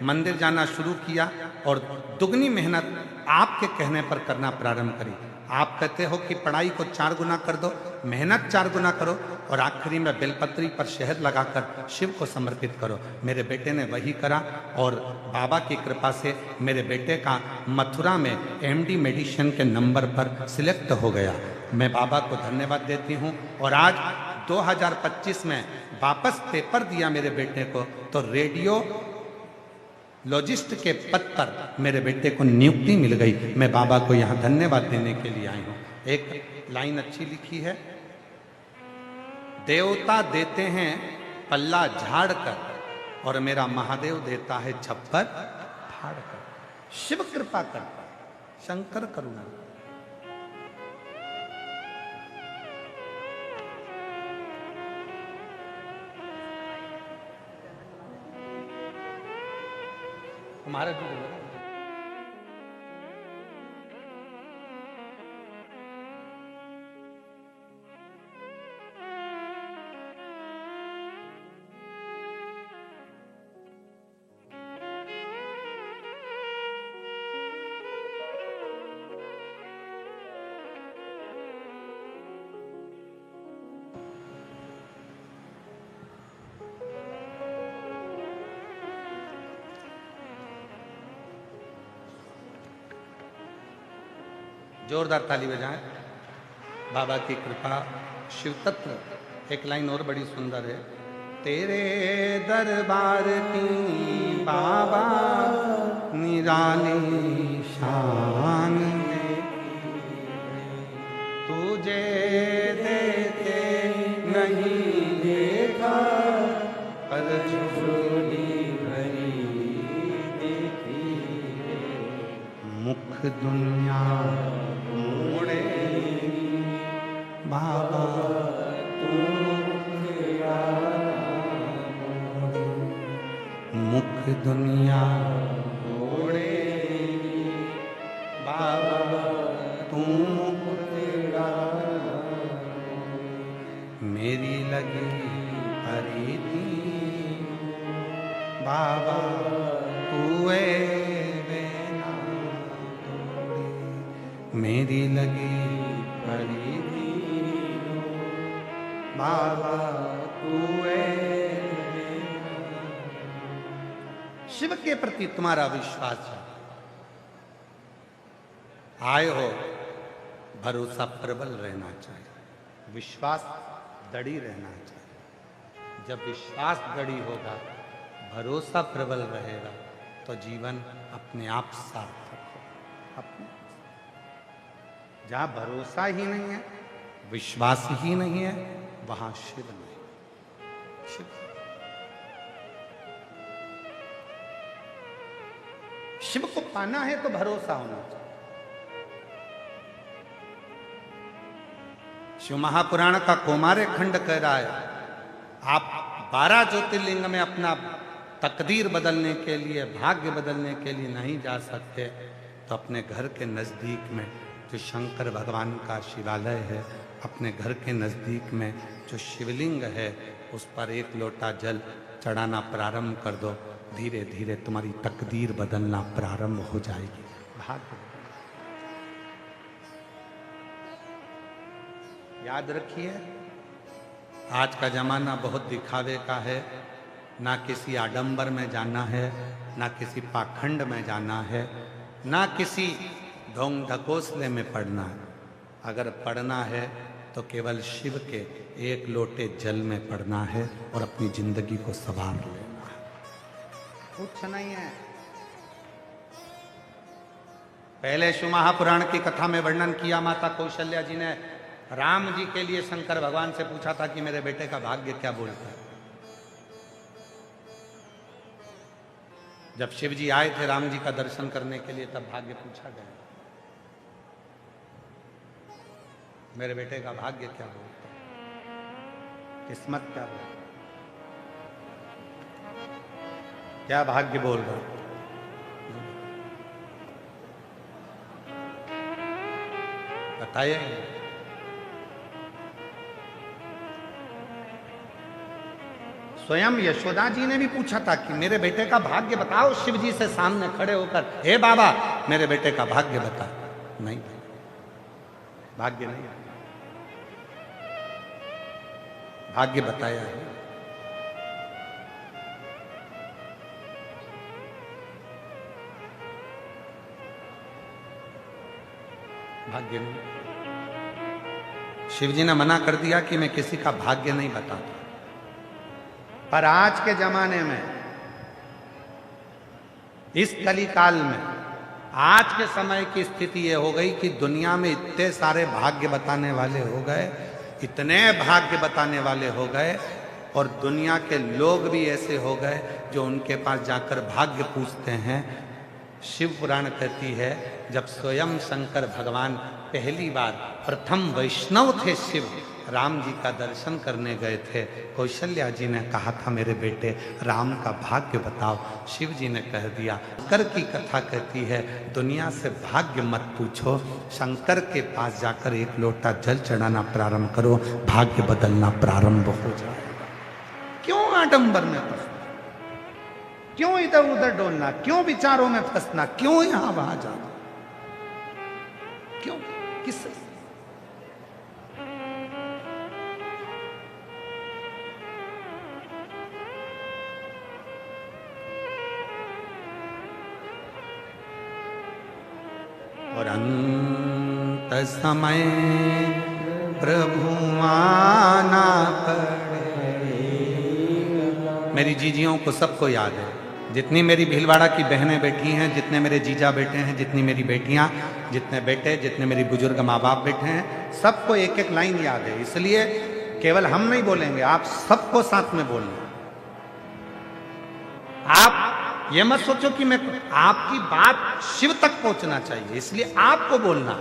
मंदिर जाना शुरू किया और दुगनी मेहनत आपके कहने पर करना प्रारंभ करी। आप कहते हो कि पढ़ाई को 4 गुना कर दो, मेहनत 4 गुना करो, और आखिरी में बेलपत्री पर शहद लगाकर शिव को समर्पित करो। मेरे बेटे ने वही करा और बाबा की कृपा से मेरे बेटे का मथुरा में एमडी मेडिसिन के नंबर पर सिलेक्ट हो गया। मैं बाबा को धन्यवाद देती हूँ। और आज 2025 में वापस पेपर दिया मेरे बेटे को, तो रेडियो लॉजिस्ट के पद पर मेरे बेटे को नियुक्ति मिल गई। मैं बाबा को यहाँ धन्यवाद देने के लिए आई हूँ। एक लाइन अच्छी लिखी है, देवता देते हैं पल्ला झाड़ कर और मेरा महादेव देता है छप्पर फाड़ कर। शिव कृपा करता, शंकर करुणा। तुम्हारे जो जोरदार ताली बजाएं। बाबा की कृपा, शिव तत्व। एक लाइन और बड़ी सुंदर है, तेरे दरबार की बाबा निराली शान में, तुझे देते नहीं देखा पर झोली भरी देखी, मुख दुनिया मोड़े बाबा तू, मुख दुनिया मोड़े बाबा तू, मेरी लगी हरी थी बाबा तू मेरी लगी पड़ी थी बाबा तू। शिव के प्रति तुम्हारा विश्वास है, आए हो, भरोसा प्रबल रहना चाहिए, विश्वास दृढ़ रहना चाहिए। जब विश्वास दृढ़ होगा, भरोसा प्रबल रहेगा, तो जीवन अपने आप सार्थक होगा। अपने जहाँ भरोसा ही नहीं है, विश्वास ही नहीं है, वहां शिव नहीं। शिव शिव को पाना है तो भरोसा होना चाहिए। शिव महापुराण का कौमार्य खंड कह रहा है, आप 12 ज्योतिर्लिंग में अपना तकदीर बदलने के लिए, भाग्य बदलने के लिए नहीं जा सकते, तो अपने घर के नज़दीक में जो शंकर भगवान का शिवालय है, अपने घर के नज़दीक में जो शिवलिंग है, उस पर 1 लोटा जल चढ़ाना प्रारंभ कर दो। धीरे धीरे तुम्हारी तकदीर बदलना प्रारंभ हो जाएगी। भाग्य याद रखिए, आज का जमाना बहुत दिखावे का है। ना किसी आडंबर में जाना है, ना किसी पाखंड में जाना है, ना किसी ढोंग ढकोसले में पड़ना है। अगर पढ़ना है तो केवल शिव के 1 लोटे जल में पढ़ना है और अपनी जिंदगी को संवार लेना है, कुछ नहीं है। पहले शिव महापुराण की कथा में वर्णन किया, माता कौशल्या जी ने राम जी के लिए शंकर भगवान से पूछा था कि मेरे बेटे का भाग्य क्या बोलता है। जब शिव जी आए थे राम जी का दर्शन करने के लिए, तब भाग्य पूछा गया, मेरे बेटे का भाग्य क्या बोलता है, किस्मत क्या बोलता है, क्या भाग्य बोल रहा है। बताइए। स्वयं यशोदा जी ने भी पूछा था कि मेरे बेटे का भाग्य बताओ, शिव जी से सामने खड़े होकर, हे बाबा मेरे बेटे का भाग्य बता। नहीं, भाग्य नहीं, भाग्य बताया है। भाग्य नहीं। शिव जी ने मना कर दिया कि मैं किसी का भाग्य नहीं बताता। पर आज के जमाने में, इस कली काल में, आज के समय की स्थिति ये हो गई कि दुनिया में इतने सारे भाग्य बताने वाले हो गए, इतने भाग्य बताने वाले हो गए, और दुनिया के लोग भी ऐसे हो गए जो उनके पास जाकर भाग्य पूछते हैं। शिव पुराण कहती है, जब स्वयं शंकर भगवान पहली बार प्रथम वैष्णव थे शिव, राम जी का दर्शन करने गए थे, कौशल्या जी ने कहा था मेरे बेटे राम का भाग्य बताओ। शिव जी ने कह दिया, शंकर की कथा कहती है दुनिया से भाग्य मत पूछो, शंकर के पास जाकर 1 लोटा जल चढ़ाना प्रारंभ करो, भाग्य बदलना प्रारंभ हो जाएगा। क्यों आडंबर में फंसना, क्यों इधर उधर डोलना, क्यों विचारों में फंसना, क्यों यहां वहां जाना, क्यों, किससे? और अंत समय प्रभु आना पड़ेगा। मेरी जीजियों को सबको याद है, जितनी मेरी भीलवाड़ा की बहनें बैठी हैं, जितने मेरे जीजा बेटे हैं, जितनी मेरी बेटियां, जितने बेटे, जितने मेरी बुजुर्ग माँ बाप बैठे हैं, सबको 1-1 लाइन याद है। इसलिए केवल हम नहीं बोलेंगे, आप सबको साथ में बोलना। आप ये मत सोचो कि मैं, आपकी बात शिव तक पहुंचना चाहिए, इसलिए आपको बोलना।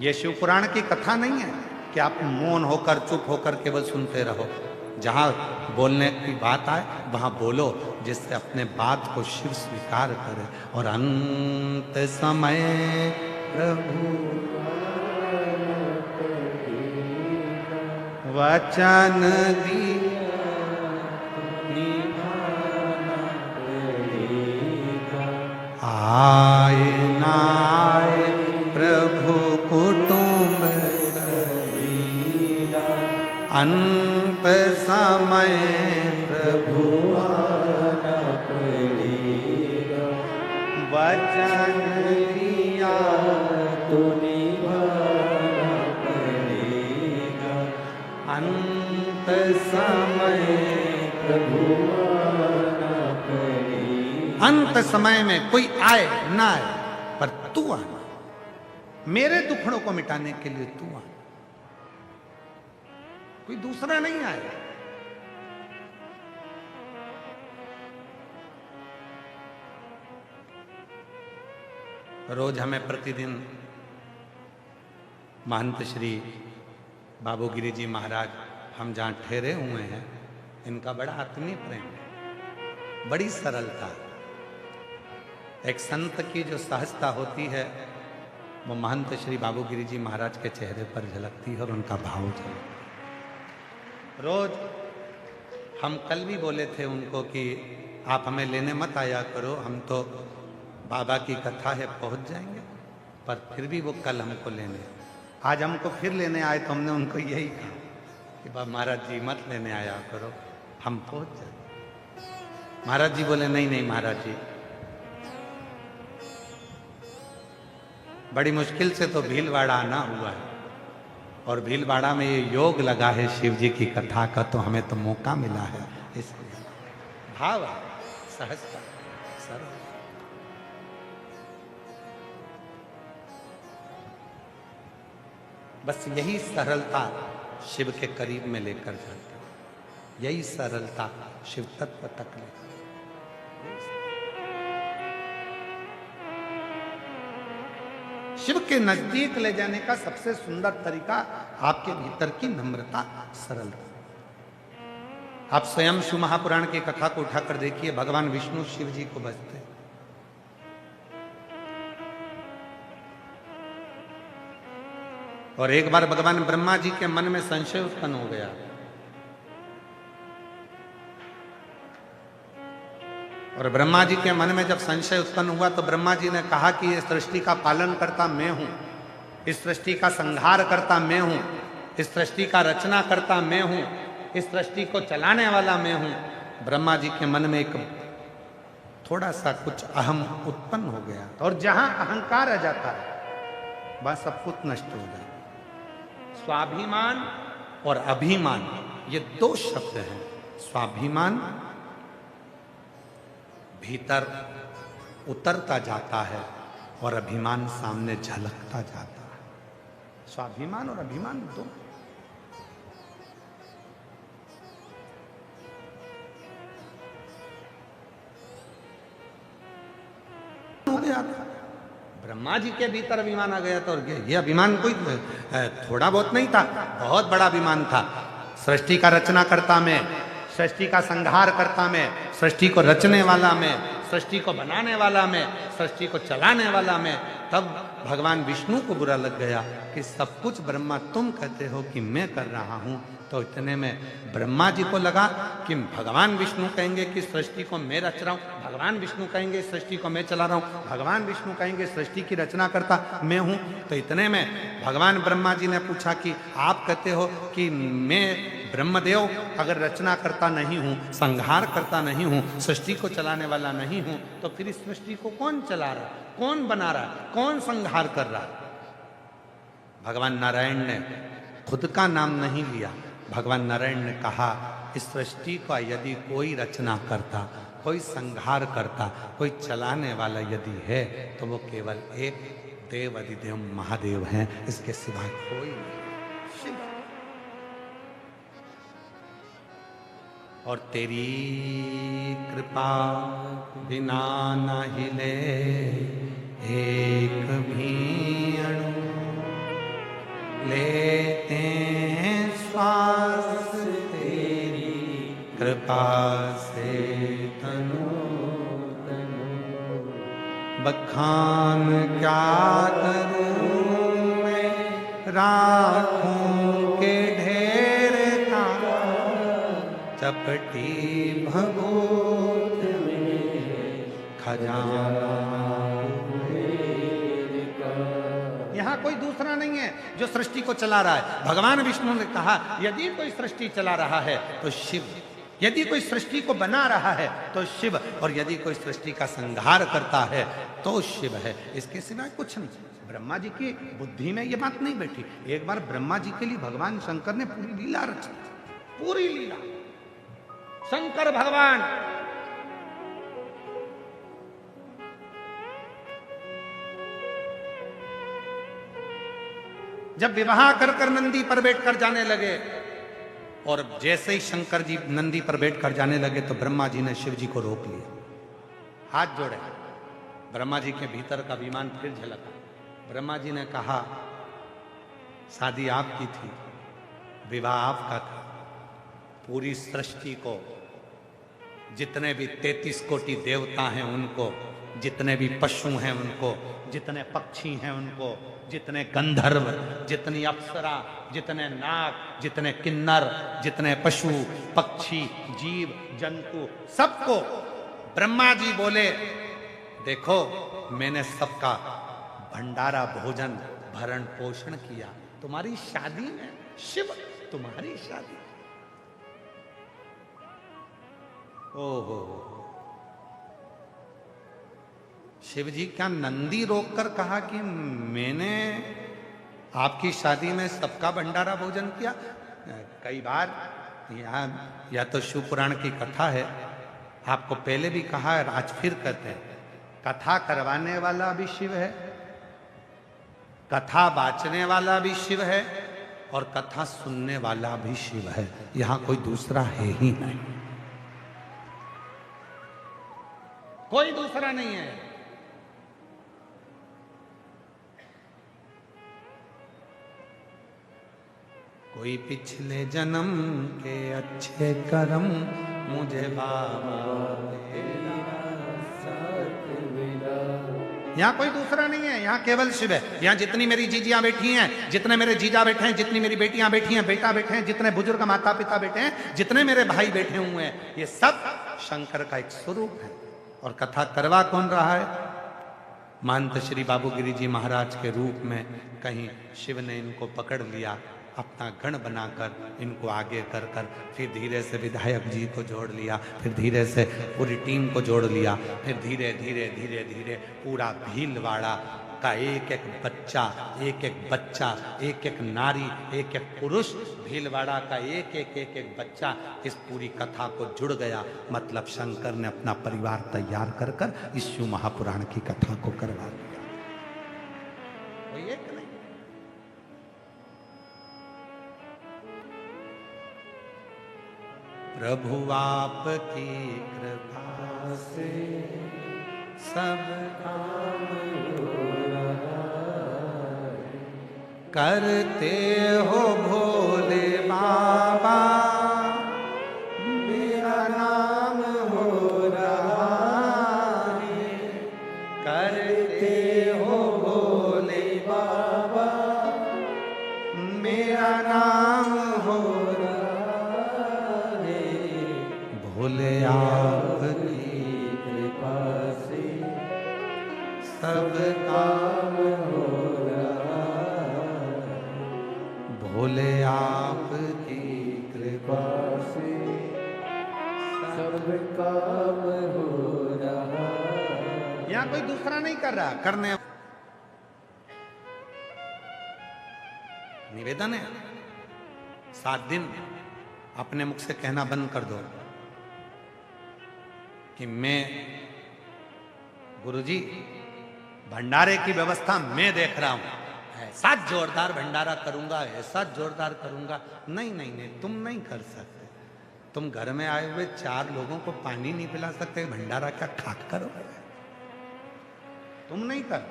ये शिव पुराण की कथा नहीं है कि आप मौन होकर, चुप होकर केवल सुनते रहो। जहां बोलने की बात आए वहां बोलो, जिससे अपने बात को शिव स्वीकार करे। और अंत समय प्रभु वचन दिया आए ना आए प्रभु कुटुंब, अंत समय प्रभु आना पड़ेगा, वचन दिया तो निभाना पड़ेगा, अंत समय प्रभु आना पड़ेगा। अंत समय में कोई आए ना आए, पर तू आना, मेरे दुखड़ों को मिटाने के लिए तू आना, कोई दूसरा नहीं आएगा। रोज हमें प्रतिदिन महंत श्री बाबू गिरी जी महाराज हम जहाँ ठहरे हुए हैं, इनका बड़ा आत्मीय प्रेम है, बड़ी सरलता। एक संत की जो सहजता होती है वो महंत श्री बाबू गिरी जी महाराज के चेहरे पर झलकती है और उनका भाव झलकता है। रोज हम कल भी बोले थे उनको कि आप हमें लेने मत आया करो, हम तो बाबा की कथा है पहुंच जाएंगे, पर फिर भी वो कल हमको लेने, आज हमको फिर लेने आए तो हमने उनको यही कहा कि बाबा महाराज जी मत लेने आया करो, हम पहुंच जाए। महाराज जी बोले नहीं नहीं महाराज जी, बड़ी मुश्किल से तो भीलवाड़ा आना हुआ है और भीलवाड़ा में ये योग लगा है शिव जी की कथा का, तो हमें तो मौका मिला है, इसलिए भाव सहजता सरल। बस यही सरलता शिव के करीब में लेकर जाती है, यही सरलता शिव तत्व तक ले। शिव के नजदीक ले जाने का सबसे सुंदर तरीका आपके भीतर की नम्रता, सरलता। आप स्वयं शिव महापुराण की कथा को उठाकर देखिए, भगवान विष्णु शिव जी को बसते, और एक बार भगवान ब्रह्मा जी के मन में संशय उत्पन्न हो गया, और ब्रह्मा जी के मन में जब संशय उत्पन्न हुआ तो ब्रह्मा जी ने कहा कि इस सृष्टि का पालन करता मैं हूं, इस सृष्टि का संहार करता मैं हूं, इस सृष्टि का रचना करता मैं हूं, इस सृष्टि को चलाने वाला मैं हूं। ब्रह्मा जी के मन में एक थोड़ा सा कुछ अहम उत्पन्न हो गया, और जहां अहंकार आ जाता है वह सब कुछ नष्ट हो जाता है। स्वाभिमान और अभिमान ये दो शब्द हैं। स्वाभिमान भीतर उतरता जाता है और अभिमान सामने झलकता जाता है। स्वाभिमान और अभिमान दो। हो गया था, ब्रह्मा जी के भीतर अभिमान आ गया था, और ये अभिमान कोई थोड़ा बहुत नहीं था, बहुत बड़ा अभिमान था। सृष्टि का रचना करता मैं, सृष्टि का संहार करता मैं, सृष्टि को रचने वाला मैं, सृष्टि को बनाने वाला मैं, सृष्टि को चलाने वाला मैं। तब भगवान विष्णु को बुरा लग गया कि सब कुछ ब्रह्मा तुम कहते हो कि मैं कर रहा हूं। तो इतने में ब्रह्मा जी को लगा कि भगवान विष्णु कहेंगे कि सृष्टि को मैं रच रहा हूं, भगवान विष्णु कहेंगे सृष्टि को मैं चला रहा हूं, भगवान विष्णु कहेंगे सृष्टि की रचना करता मैं हूं। तो इतने में भगवान ब्रह्मा जी ने पूछा कि आप कहते हो कि मैं ब्रह्मदेव अगर रचना करता नहीं हूं, संहार करता नहीं हूं, सृष्टि को चलाने वाला नहीं हूं, तो फिर इस सृष्टि को कौन चला रहा, कौन बना रहा, कौन संहार कर रहा? भगवान नारायण ने खुद का नाम नहीं लिया। भगवान नारायण ने कहा इस सृष्टि का यदि कोई रचना करता, कोई संहार करता, कोई चलाने वाला यदि है तो वो केवल एक देव अधिदेव महादेव हैं, इसके सिवाय कोई नहीं। शिव। और तेरी कृपा बिना न हिले एक भी अणु, लेते हैं श्वास तेरी कृपा से तनु तनु। बखान क्या करूं मैं राखों के ढेर का, चपटी भगोत में खजाना। यहाँ कोई दूसरा नहीं है जो सृष्टि को चला रहा है। भगवान विष्णु ने कहा यदि कोई सृष्टि चला रहा है तो शिव, यदि कोई सृष्टि को बना रहा है तो शिव, और यदि कोई सृष्टि का संहार करता है तो शिव है, इसके सिवाय कुछ नहीं। ब्रह्मा जी की बुद्धि में ये बात नहीं बैठी। एक बार ब्रह्मा जी के लिए भगवान शंकर ने पूरी लीला रची, पूरी लीला। शंकर भगवान जब विवाह कर नंदी पर बैठकर जाने लगे, और जैसे ही शंकर जी नंदी पर बैठकर जाने लगे तो ब्रह्मा जी ने शिव जी को रोक लिया, हाथ जोड़े। ब्रह्मा जी के भीतर का विमान फिर झलका। ब्रह्मा जी ने कहा, शादी आपकी थी, विवाह आपका था, पूरी सृष्टि को, जितने भी 33 कोटि देवता हैं उनको, जितने भी पशु हैं उनको, जितने पक्षी हैं उनको, जितने गंधर्व, जितनी अप्सरा, जितने नाग, जितने किन्नर, जितने पशु पक्षी जीव जंतु, सबको ब्रह्मा जी बोले, देखो मैंने सबका भंडारा भोजन भरण पोषण किया तुम्हारी शादी में। शिव, तुम्हारी शादी। ओहो, शिव जी क्या नंदी रोककर कहा कि मैंने आपकी शादी में सबका भंडारा भोजन किया? कई बार यहाँ या तो शिव पुराण की कथा है, आपको पहले भी कहा है, आज फिर कहते हैं, कथा करवाने वाला भी शिव है, कथा बांचने वाला भी शिव है, और कथा सुनने वाला भी शिव है। यहां कोई दूसरा है ही नहीं, कोई दूसरा नहीं है। कोई पिछले जन्म के अच्छे कर्म मुझे बाबा तेरा साथ मिला। यहाँ कोई दूसरा नहीं है, यहाँ केवल शिव है। यहाँ जितनी मेरी जीजियां बैठी हैं, जितने मेरे जीजा बैठे हैं, जितनी मेरी बेटियां बैठी हैं, बेटा बैठे हैं, जितने बुजुर्ग माता पिता बैठे हैं, जितने मेरे भाई बैठे हुए हैं, ये सब शंकर का एक स्वरूप है। और कथा करवा कौन रहा है? महंत श्री बाबूगिरी जी महाराज के रूप में कहीं शिव ने इनको पकड़ लिया, अपना गण बनाकर इनको आगे कर कर फिर धीरे से विधायक जी को जोड़ लिया, फिर धीरे से पूरी टीम को जोड़ लिया, फिर धीरे धीरे धीरे धीरे पूरा भीलवाड़ा का एक एक बच्चा, एक एक नारी, एक एक पुरुष, भीलवाड़ा का एक एक बच्चा इस पूरी कथा को जुड़ गया। मतलब शंकर ने अपना परिवार तैयार कर कर इस शिव महापुराण की कथा को करवा दिया। कोई एक नहीं। प्रभु आपकी कृपा से सब काम हो रहा है, करते हो भोले बाबा मेरा नाम हो रहा है, करते हो भोले बाबा मेरा नाम हो रहा है। भोले आपकी कृपा से सब काम हो रहा है, भोले आपकी कृपा से सब काम हो रहा है। यहाँ कोई दूसरा नहीं कर रहा, करने निवेदन है 7 दिन अपने मुख से कहना बंद कर दो कि मैं गुरुजी भंडारे की व्यवस्था मैं देख रहा हूं, ऐसा जोरदार भंडारा करूंगा, ऐसा जोरदार करूंगा। नहीं नहीं नहीं, तुम नहीं कर सकते। तुम घर में आए हुए 4 लोगों को पानी नहीं पिला सकते, भंडारा क्या खाक करोगे? तुम नहीं कर।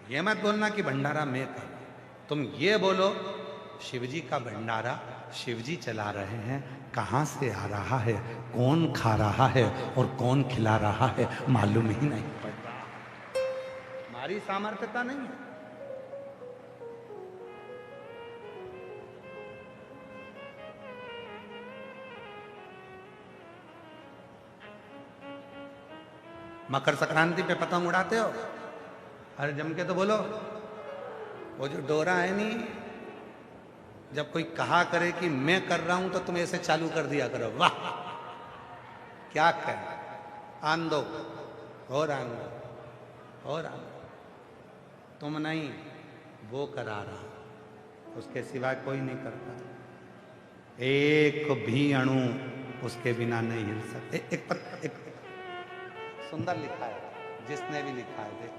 ये मत बोलना कि भंडारा मैं कर, तुम ये बोलो शिवजी का भंडारा शिवजी चला रहे हैं, कहां से आ रहा है, कौन खा रहा है और कौन खिला रहा है मालूम ही नहीं पड़ रहा। हमारी सामर्थ्यता नहीं है। मकर संक्रांति पे पतंग उड़ाते हो? अरे जम के तो बोलो। वो जो डोरा है नहीं, जब कोई कहा करे कि मैं कर रहा हूं तो तुम ऐसे चालू कर दिया करो, वाह क्या करें, आन दो और आन दो और आन दो। तुम नहीं, वो करा रहा, उसके सिवा कोई नहीं करता। एक भी अणु उसके बिना नहीं हिल सकते। एक सुंदर लिखा है, जिसने भी लिखा है देख।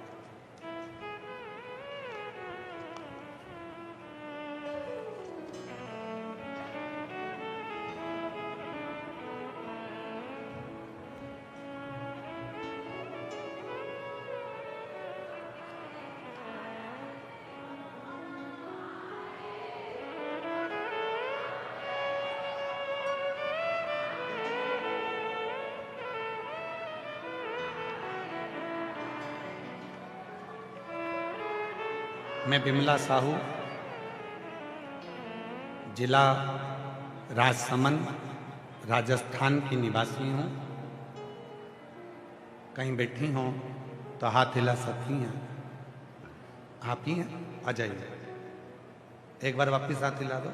मैं बिमला साहू, जिला राजसमंद, राजस्थान की निवासी हूँ। कहीं बैठी हों तो हाथ हिला सकती हैं। आप ही हैं? आ जाइए, एक बार वापस हाथ हिला दो।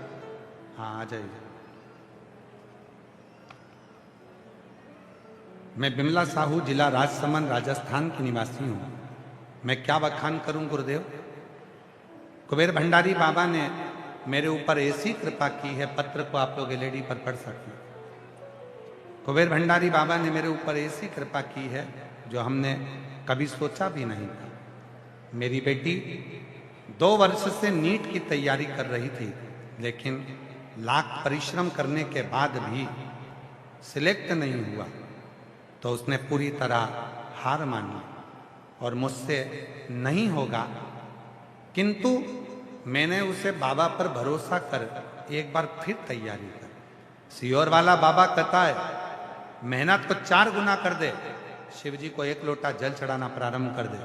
हाँ, आ जाइए। मैं बिमला साहू, जिला राजसमंद, राजस्थान की निवासी हूँ। मैं क्या बखान करूं गुरुदेव। कुबेर भंडारी बाबा ने मेरे ऊपर ऐसी कृपा की है, पत्र को आप लोग एलईडी पर पढ़ सकते हैं। कुबेर भंडारी बाबा ने मेरे ऊपर ऐसी कृपा की है जो हमने कभी सोचा भी नहीं था। मेरी बेटी 2 वर्ष से नीट की तैयारी कर रही थी, लेकिन लाख परिश्रम करने के बाद भी सिलेक्ट नहीं हुआ, तो उसने पूरी तरह हार मान ली और मुझसे नहीं होगा। किंतु मैंने उसे बाबा पर भरोसा कर एक बार फिर तैयारी कर। सियोर वाला बाबा कहता है मेहनत को 4 गुना कर दे, शिव जी को 1 लोटा जल चढ़ाना प्रारंभ कर दे।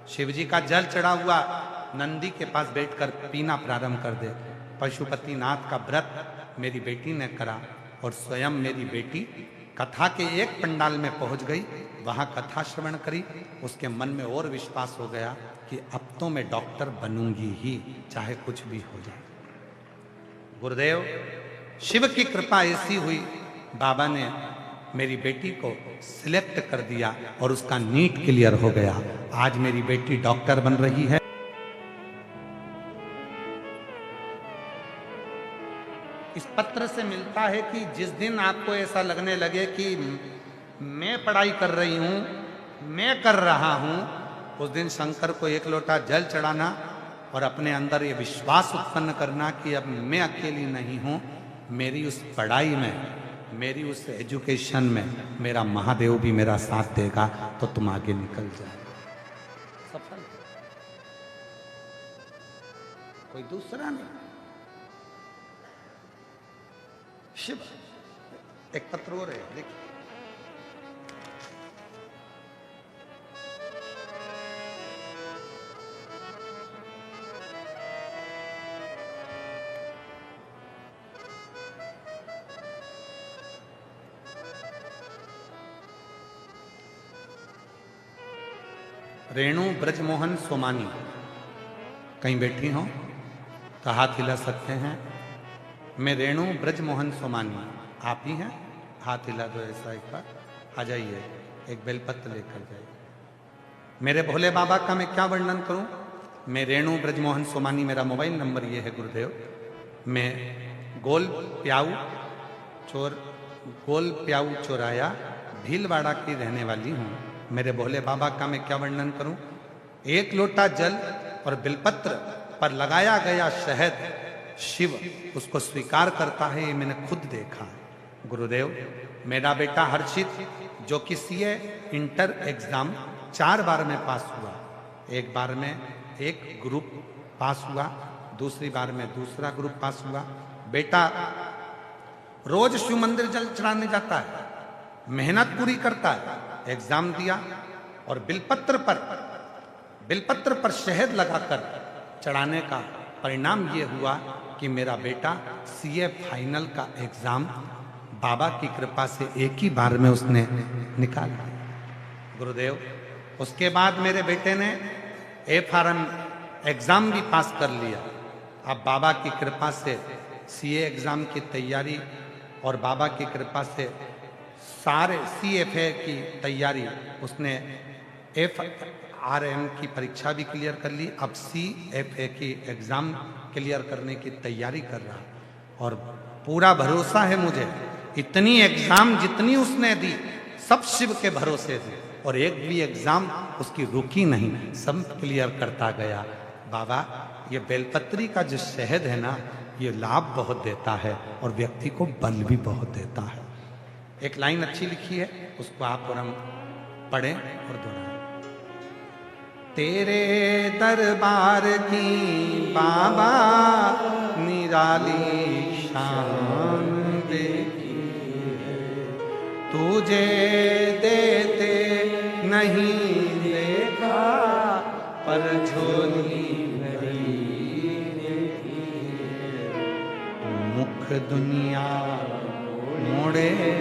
शिव जी का जल चढ़ा हुआ नंदी के पास बैठकर पीना प्रारंभ कर दे। पशुपति नाथ का व्रत मेरी बेटी ने करा और स्वयं मेरी बेटी कथा के एक पंडाल में पहुंच गई, वहां कथा श्रवण करी। उसके मन में और विश्वास हो गया कि अब तो मैं डॉक्टर बनूंगी ही, चाहे कुछ भी हो जाए। गुरुदेव, शिव की कृपा ऐसी हुई, बाबा ने मेरी बेटी को सिलेक्ट कर दिया और उसका नीट क्लियर हो गया। आज मेरी बेटी डॉक्टर बन रही है। इस पत्र से मिलता है कि जिस दिन आपको ऐसा लगने लगे कि मैं पढ़ाई कर रही हूं, मैं कर रहा हूं, उस दिन शंकर को 1 लोटा जल चढ़ाना और अपने अंदर ये विश्वास उत्पन्न करना कि अब मैं अकेली नहीं हूं, मेरी उस पढ़ाई में, मेरी उस एजुकेशन में मेरा महादेव भी मेरा साथ देगा, तो तुम आगे निकल जाए। सफल, कोई दूसरा नहीं, शिव। एक पत्र और है, देखिए। रेणु ब्रजमोहन सोमानी, कहीं बैठी हो तो हाथ हिला सकते हैं। मैं रेणु ब्रजमोहन सोमानी, आप ही हैं? हाथ हिला दो ऐसा एक बार। आ जाइए, एक बेलपत्र लेकर जाइए। मेरे भोले बाबा का मैं क्या वर्णन करूं। मैं रेणु ब्रजमोहन सोमानी, मेरा मोबाइल नंबर ये है गुरुदेव। मैं गोल प्याऊ चौराया भीलवाड़ा की रहने वाली हूँ। मेरे भोले बाबा का मैं क्या वर्णन करूं। 1 लोटा जल और बिलपत्र पर लगाया गया शहद, शिव उसको स्वीकार करता है, ये मैंने खुद देखा है। गुरुदेव, मेरा बेटा हर्षित जो कि सीए इंटर एग्जाम 4 बार में पास हुआ, एक बार में एक ग्रुप पास हुआ, दूसरी बार में दूसरा ग्रुप पास हुआ। बेटा रोज शिव मंदिर जल चढ़ाने जाता है, मेहनत पूरी करता है, एग्जाम दिया और बिलपत्र पर शहद लगाकर चढ़ाने का परिणाम ये हुआ कि मेरा बेटा सीए फाइनल का एग्जाम बाबा की कृपा से एक ही बार में उसने निकाला। गुरुदेव, उसके बाद मेरे बेटे ने FRM एग्जाम भी पास कर लिया। अब बाबा की कृपा से सीए एग्जाम की तैयारी और बाबा की कृपा से सारे CFA की तैयारी, उसने FRM की परीक्षा भी क्लियर कर ली, अब CFA की एग्जाम क्लियर करने की तैयारी कर रहा। और पूरा भरोसा है मुझे, इतनी एग्जाम जितनी उसने दी सब शिव के भरोसे दी और एक भी एग्जाम उसकी रुकी नहीं, सब क्लियर करता गया। बाबा, ये बेलपत्री का जो शहद है ना, ये लाभ बहुत देता है और व्यक्ति को बल भी बहुत देता है। एक लाइन अच्छी लिखी है, उसको आप और हम पढ़ें और दोहराएं। तेरे दरबार की बाबा निराली शान देखी है, तुझे देते नहीं देखा पर झोली भरी दुनिया मोड़ेगी,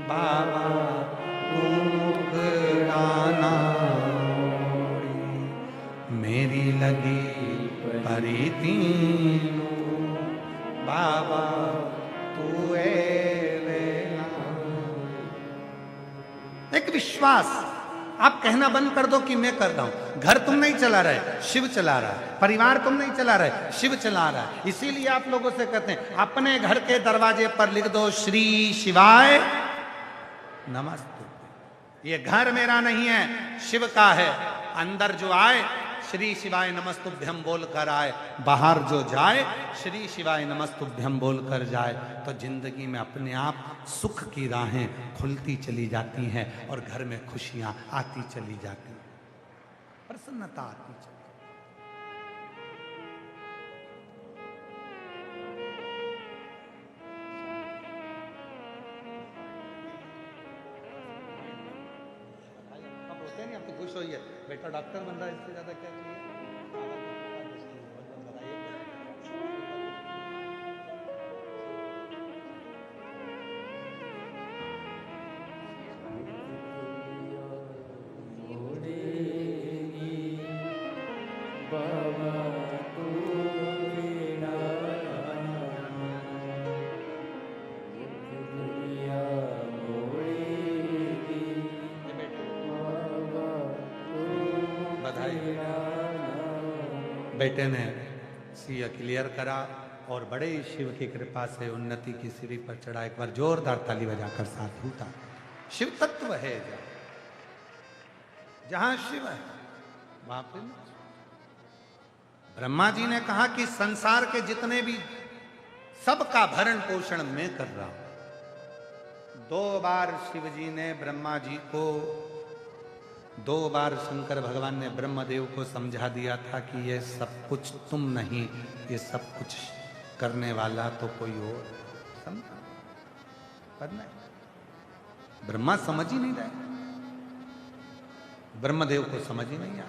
बाबा तू मुकराना मोड़ी, मेरी लगी परी तीनों, बाबा तू वेला। एक विश्वास, आप कहना बंद कर दो कि मैं कर रहा हूं। घर तुम नहीं चला रहे, शिव चला रहा है। परिवार तुम नहीं चला रहे, शिव चला रहा है। इसीलिए आप लोगों से कहते हैं अपने घर के दरवाजे पर लिख दो श्री शिवाय नमस्ते। ये घर मेरा नहीं है, शिव का है। अंदर जो आए श्री शिवाय नमस्तुभ्यम बोल कर आए, बाहर जो जाए श्री शिवाय नमस्तुभ्यम बोल कर जाए, तो जिंदगी में अपने आप सुख की राहें खुलती चली जाती हैं और घर में खुशियां आती चली जाती हैं, प्रसन्नता आती चली। खुश होइए, बेटा डॉक्टर बन रहा है, इससे ज्यादा क्या चाहिए। बाबा तू दुनिया मोड़ेगी, बेटे ने सीए क्लियर करा और बड़े ही शिव की कृपा से उन्नति की सीढ़ी पर चढ़ा। एक बार जोरदार ताली बजाकर साथ होता। शिव तत्व है जहां शिव है वहां पे ब्रह्मा जी ने कहा कि संसार के जितने भी सबका भरण पोषण मैं कर रहा हूं। 2 बार शिव जी ने ब्रह्मा जी को, 2 बार शंकर भगवान ने ब्रह्मदेव को समझा दिया था कि ये सब कुछ तुम नहीं, ये सब कुछ करने वाला तो कोई और करना है। ब्रह्मा समझ ही नहीं रहे, ब्रह्मदेव को समझ ही नहीं आया।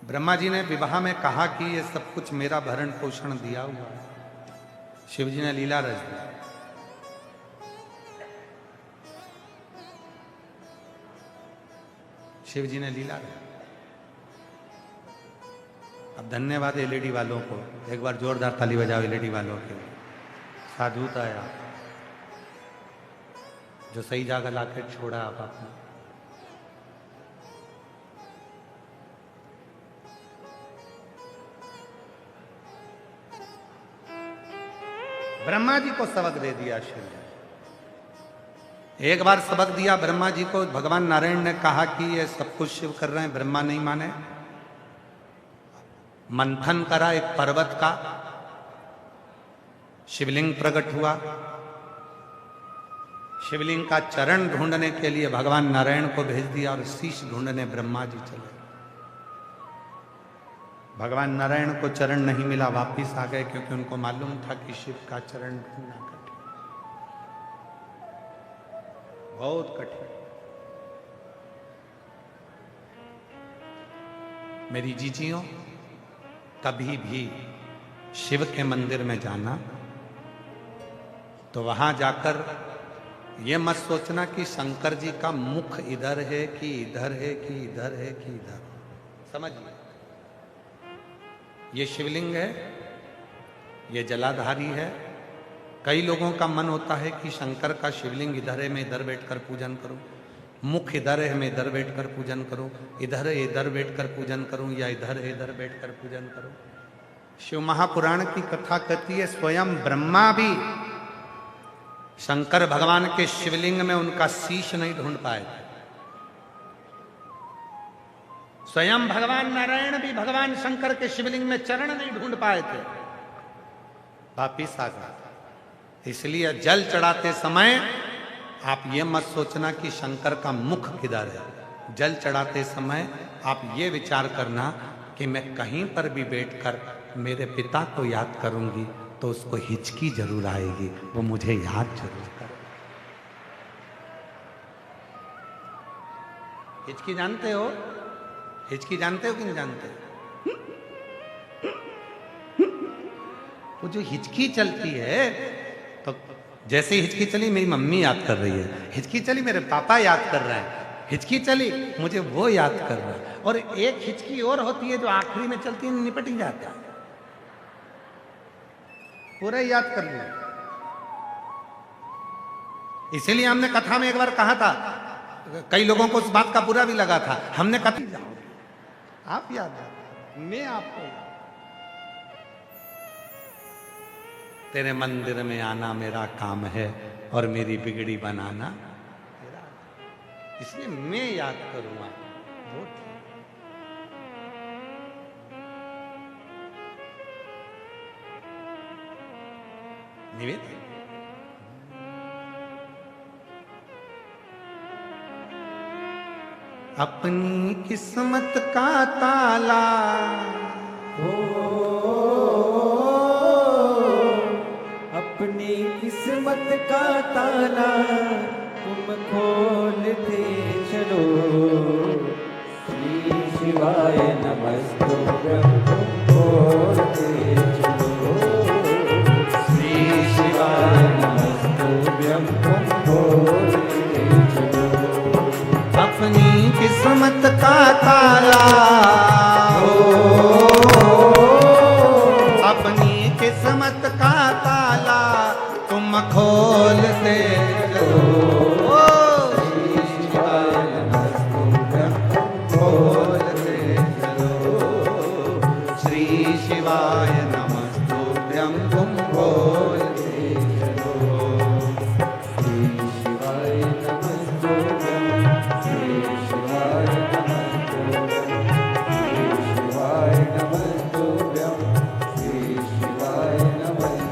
ब्रह्मा जी ने विवाह में कहा कि ये सब कुछ मेरा भरण पोषण दिया हुआ है। शिव जी ने लीला रच दी। शिव जी ने लीला रचा। अब धन्यवाद एलईडी वालों को, एक बार जोरदार ताली बजाओ एलईडी वालों के लिए। साधुत आया जो सही जगह लाकर छोड़ा आप आपने। ब्रह्मा जी को सबक दे दिया शिव जी। एक बार सबक दिया ब्रह्मा जी को। भगवान नारायण ने कहा कि ये सब कुछ शिव कर रहे हैं, ब्रह्मा नहीं माने। मंथन करा एक पर्वत का, शिवलिंग प्रकट हुआ। शिवलिंग का चरण ढूंढने के लिए भगवान नारायण को भेज दिया और शीश ढूंढने ब्रह्मा जी चले। भगवान नारायण को चरण नहीं मिला, वापिस आ गए क्योंकि उनको मालूम था कि शिव का चरण ढूंढना कठिन, बहुत कठिन। मेरी जीजियों, कभी भी शिव के मंदिर में जाना तो वहां जाकर ये मत सोचना कि शंकर जी का मुख इधर है कि इधर है कि इधर है कि इधर। समझिए, ये शिवलिंग है, ये जलाधारी है। कई लोगों का मन होता है कि शंकर का शिवलिंग इधर है, मैं इधर बैठकर पूजन करूं। मुख इधर है, मैं इधर बैठकर पूजन करूं। इधर है, इधर बैठकर पूजन करूं, या इधर है, इधर बैठकर पूजन करूं। शिव महापुराण की कथा कहती है स्वयं ब्रह्मा भी शंकर भगवान के शिवलिंग में उनका शीश नहीं ढूंढ पाए थे। स्वयं भगवान नारायण भी भगवान शंकर के शिवलिंग में चरण नहीं ढूंढ पाए थे, वापिस आ गए। इसलिए जल चढ़ाते समय आप ये मत सोचना कि शंकर का मुख किधर है। जल चढ़ाते समय आप ये विचार करना कि मैं कहीं पर भी बैठकर मेरे पिता को याद करूंगी तो उसको हिचकी जरूर आएगी, वो मुझे याद जरूर करे। हिचकी जानते हो? हिचकी जानते हो कि नहीं जानते? वो जो हिचकी चलती है, तो जैसे हिचकी चली मेरी मम्मी याद कर रही है, हिचकी चली मेरे पापा याद कर रहे हैं, हिचकी चली मुझे वो याद कर रहा है, और एक हिचकी और होती है जो आखिरी में चलती है, निपट ही जाता है, पूरा याद कर लिया। इसीलिए हमने कथा में एक बार कहा था, कई लोगों को उस बात का बुरा भी लगा था, हमने कहा आप याद रखो, मैं आपको याद, तेरे मंदिर में आना मेरा काम है और मेरी बिगड़ी बनाना तेरा, इसलिए मैं याद करूंगा वो ठीक। निवेद अपनी किस्मत का ताला, अपनी किस्मत का ताला तुम खोलते चलो, श्री शिवाय नमस्तुभ्यं तुम खोलते चलो, श्री शिवाय नमस्तुभ्यं तुम खोलते चलो, अपनी किस्मत का ताला, अपनी किस्मत का ताला तुम खोलते चलो, श्री शिवाय नमस्तुभ्यं तुम खोलते चलो, श्री शिवाय नमस्तुभ्यं तुम खोलते चलो, श्री शिवाय नमस्तुभ्यं, श्री शिवाय नमस्तुभ्यं, श्री शिवाय नमस्तुभ्यं, श्री शिवाय नमस्तुभ्यं।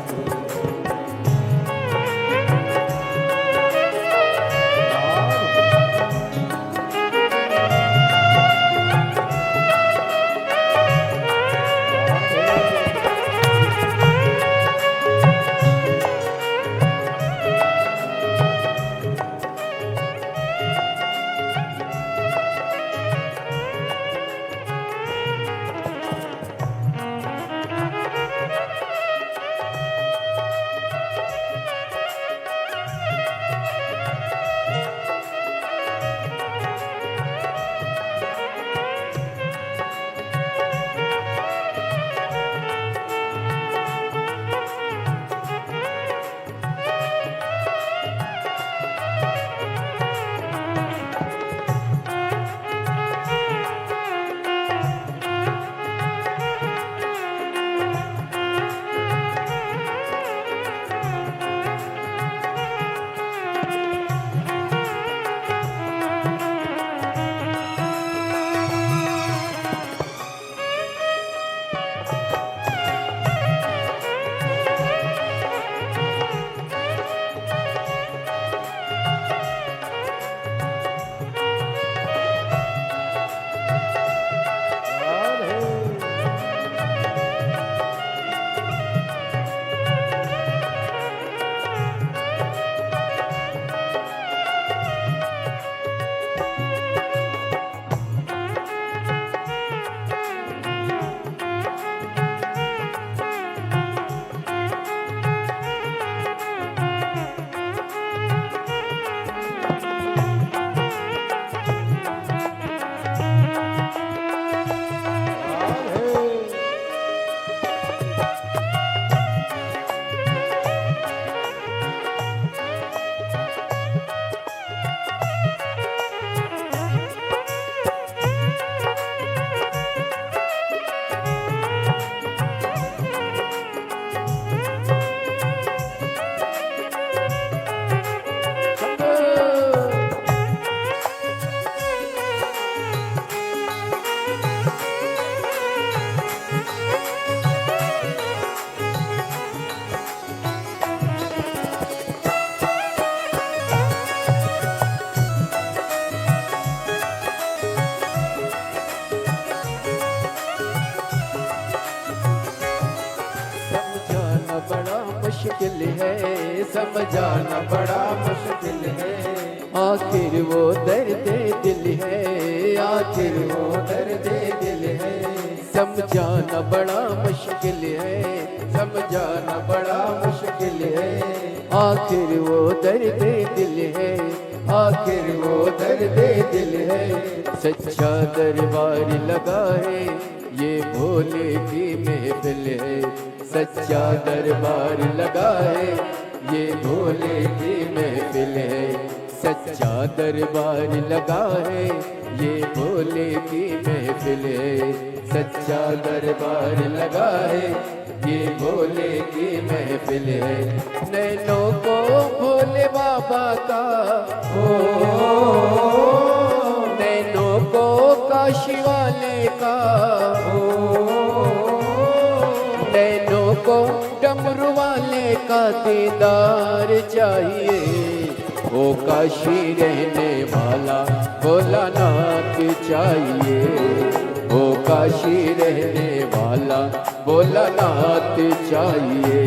मुश्किल है, समझाना बड़ा मुश्किल है। आखिर वो दर्द दिल है, आखिर वो दर्द दिल है। समझाना बड़ा मुश्किल है, समझाना बड़ा मुश्किल है। आखिर वो दर्द दिल है, आखिर वो दर्द दिल है। सच्चा दरबार लगा है, ये भोले की महफिल है। सच्चा दरबार लगा है, ये भोले की महफिल है। सच्चा दरबार लगा है, ये भोले की महफिल है। सच्चा दरबार लगा है, ये भोले की महफिल है। नैनों को भोले बाबा का हो, नैनों को काशी वाले का हो, नैनों को डमरू वाले का दीदार चाहिए। वो काशी रहने वाला भोलानाथ चाहिए, वो काशी रहने वाला भोलानाथ चाहिए।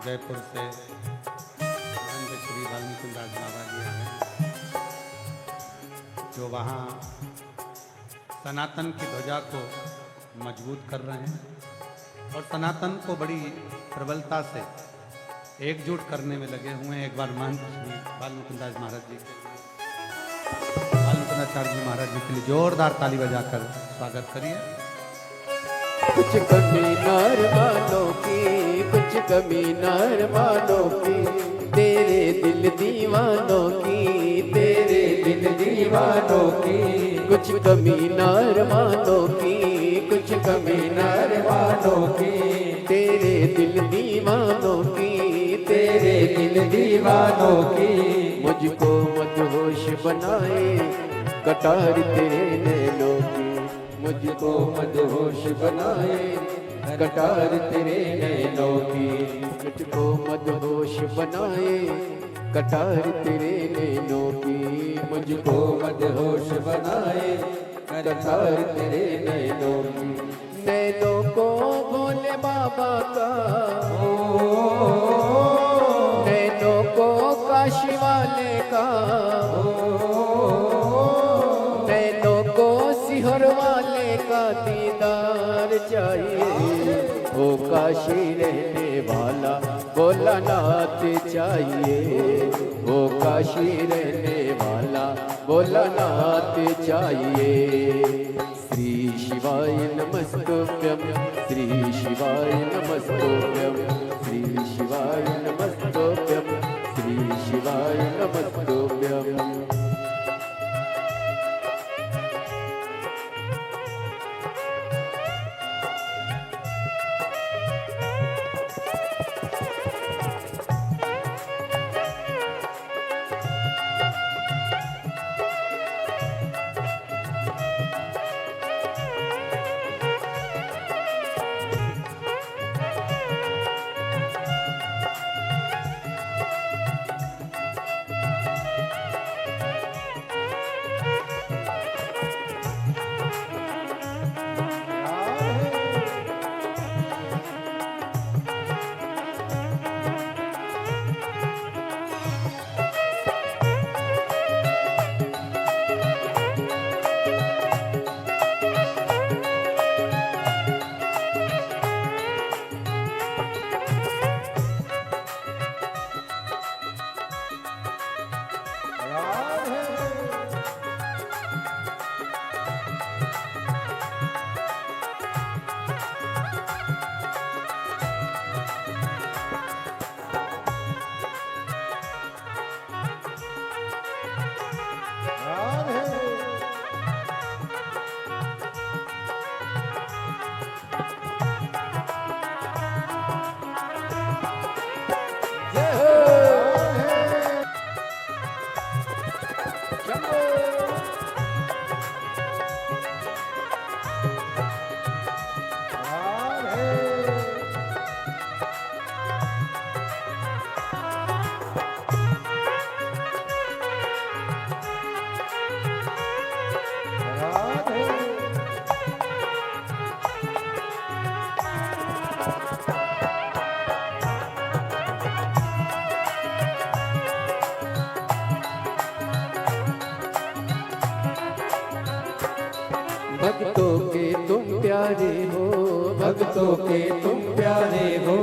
जयपुर से महंत श्री वाल्मीकि दास बाबा जी आए, जो वहाँ सनातन की ध्वजा को मजबूत कर रहे हैं और सनातन को बड़ी प्रबलता से एकजुट करने में लगे हुए हैं। एक बार महंत श्री वाल्मीकि दास महाराज जी के वाल्मीकिनाचार्य जी महाराज जी के लिए जोरदार ताली बजाकर स्वागत करिए। कुछ कमी नार मानो की, कुछ कमी नार मानो की, तेरे दिल दीवानों की, तेरे दिल दीवानों की। कुछ कमी नार मानो की, कुछ कमी नार मानो की, तेरे दिल दीवानों की, तेरे दिल दीवानों की। मुझको मदहोश बनाए कटार तेरे नैनों की, मुझको मदहोश बनाए कटार तेरे नैनों की। मुझको मदहोश बनाए कटार तेरे नैनों की, मुझको मदहोश बनाए कटार तेरे नैनों की। नैनों को भोले बाबा का हो, नैनों को काशी वाले का हो, नैनों को सिहर वाले का दीदार चाहिए। वो काशी रहने वाला भोलानाथ चाहिए, वो काशी रहने वाला भोलानाथ चाहिए। श्री शिवाय नमस्तुभ्यं, श्री शिवाय नमस्तुभ्यं, श्री शिवाय नमस्तुभ्यं, श्री शिवाय नमस्तुभ्यं। भक्तों के तुम प्यारे हो, भक्तों के तुम प्यारे हो,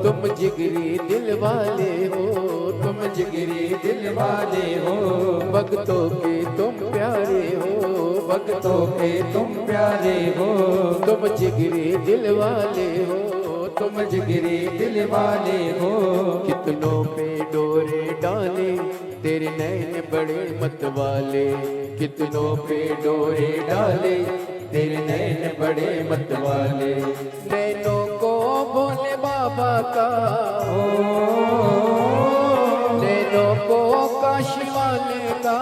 तुम जिगरी दिल वाले हो, तुम जिगरी दिल वाले हो, भक्तों के तुम प्यारे हो, भक्तों के तुम प्यारे हो, तुम जिगरी दिल वाले हो, तुम जिगरी दिल वाले हो। कितनों पे डोरे डाले तेरे नैन बड़े मत वाले, कितनों पे डोरे डाले तेरे नैन बड़े मत वाले, नैनों को भोले बाबा का, नैनों को काशी वाले का,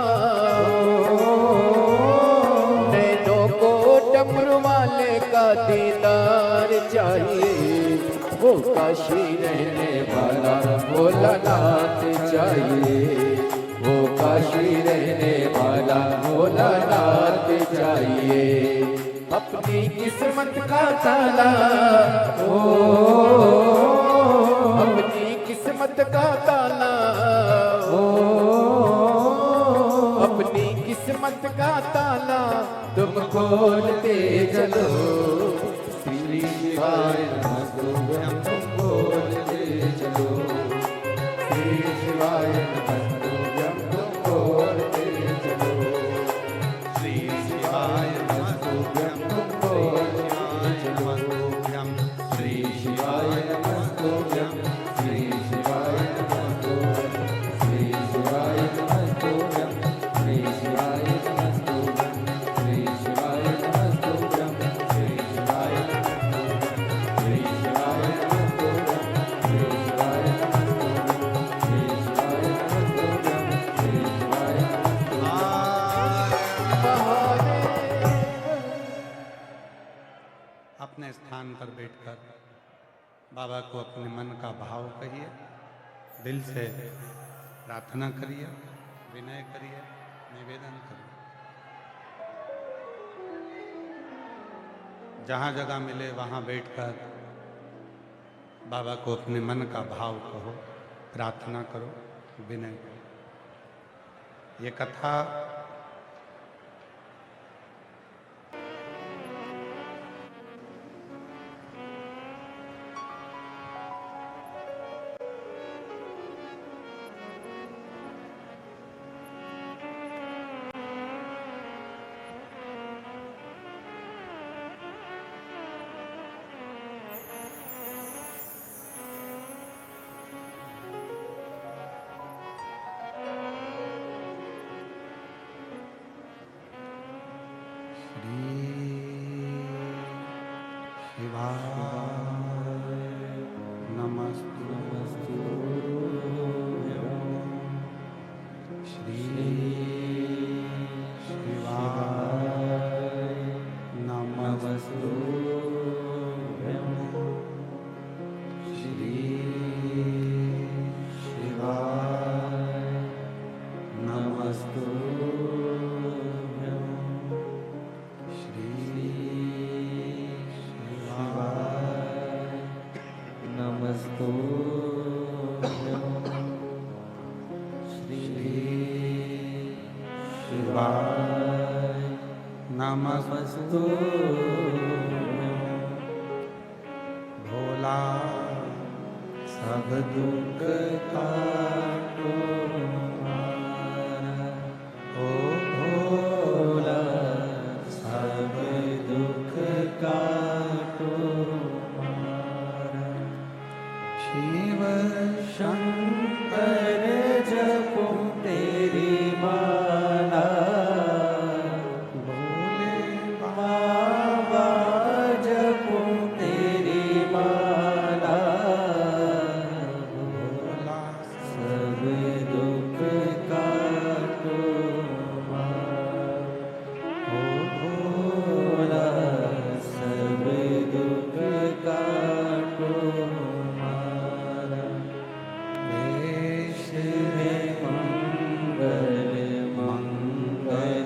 नैनों को डमरू वाले का दीदार चाहिए, वो काशी रहने वाला भोलानाथ चाहिए, वो काशी रहने वाला भोलानाथ चाहिए। अपनी किस्मत का ताला, अपनी किस्मत का ताला, अपनी किस्मत का ताला तुम खोलते चलो, श्री शिवाय नमः तुम बोलते चलो, श्री शिवाय नमः तुम बोलते चलो, श्री शिवाय नमस्तुभ्यं तुम बोलते चलो, श्री शिवाय नमस्तुभ्यं, श्री शिवाय नमस्तुभ्यं, श्री शिवाय नमस्तुभ्यं, श्री शिवाय नमस्तुभ्यं, श्री शिवाय नमस्तुभ्यं, श्री शिवाय नमस्तुभ्यं, श्री शिवाय नमस्तुभ्यं, श्री शिवाय नमस्तुभ्यं, श्री शिवाय नमस्तुभ्यं, श्री शिवाय अपने स्थान पर बैठकर बाबा को अपने मन का भाव कहिए, दिल से प्रार्थना करिए, विनय करिए, निवेदन करिए। जहाँ जगह मिले वहाँ बैठकर बाबा को अपने मन का भाव कहो, प्रार्थना करो, विनय करो। ये कथा नमस्तु भोला सब दुख काटो ओ भोला सब दुख काटो शिव शंकर जपो तेरी माला बाबा जपो तेरी माला भोला सब दुख काटो ओ भोला सब दुख काटो वेश है मंगल मंगलकारी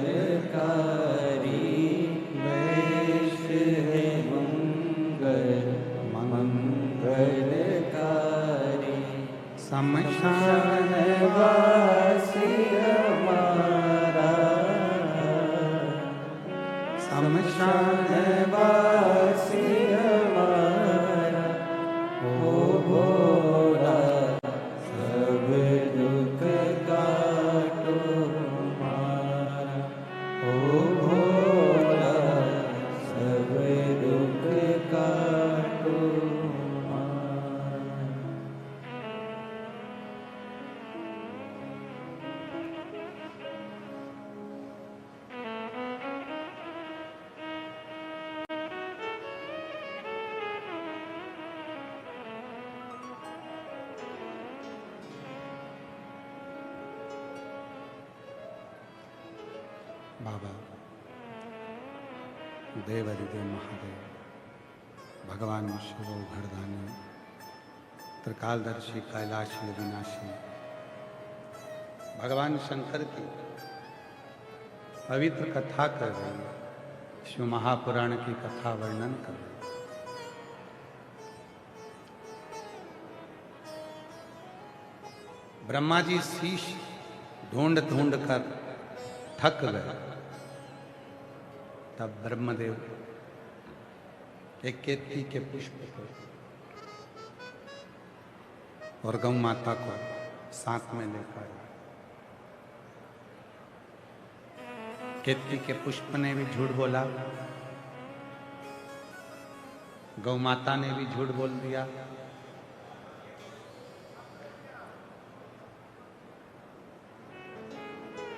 वेश है मंगल मंगलकारी समशान वासी हमारा समशान वासी हमारा ओ भोला, सब दुख काटो हमारा ओ भोला, सब दुख काटो हमारा। बाबा देव हरिदेव महादेव, भगवान शिव घरदानी, त्रिकालदर्शी, कैलाशी विनाशी, भगवान शंकर की पवित्र कथा कर रही है, शिव महापुराण की कथा वर्णन कर रही है। ब्रह्मा जी शीश ढूंढ ढूंढ कर थक गए, तब ब्रह्मदेव एक केतकी के पुष्प को और गौ माता को साथ में लेकर आए। केतकी के पुष्प ने भी झूठ बोला, गौ माता ने भी झूठ बोल दिया,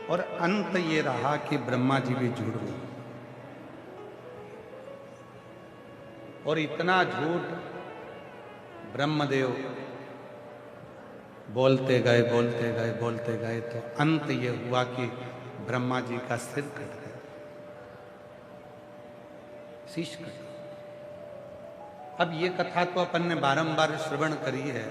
और अंत ये रहा कि ब्रह्मा जी भी झूठ बोले। और इतना झूठ ब्रह्मदेव बोलते गए बोलते गए बोलते गए, तो अंत ये हुआ कि ब्रह्मा जी का सिर कट गया, शीश कट गया। अब ये कथा तो अपन ने बारंबार श्रवण करी है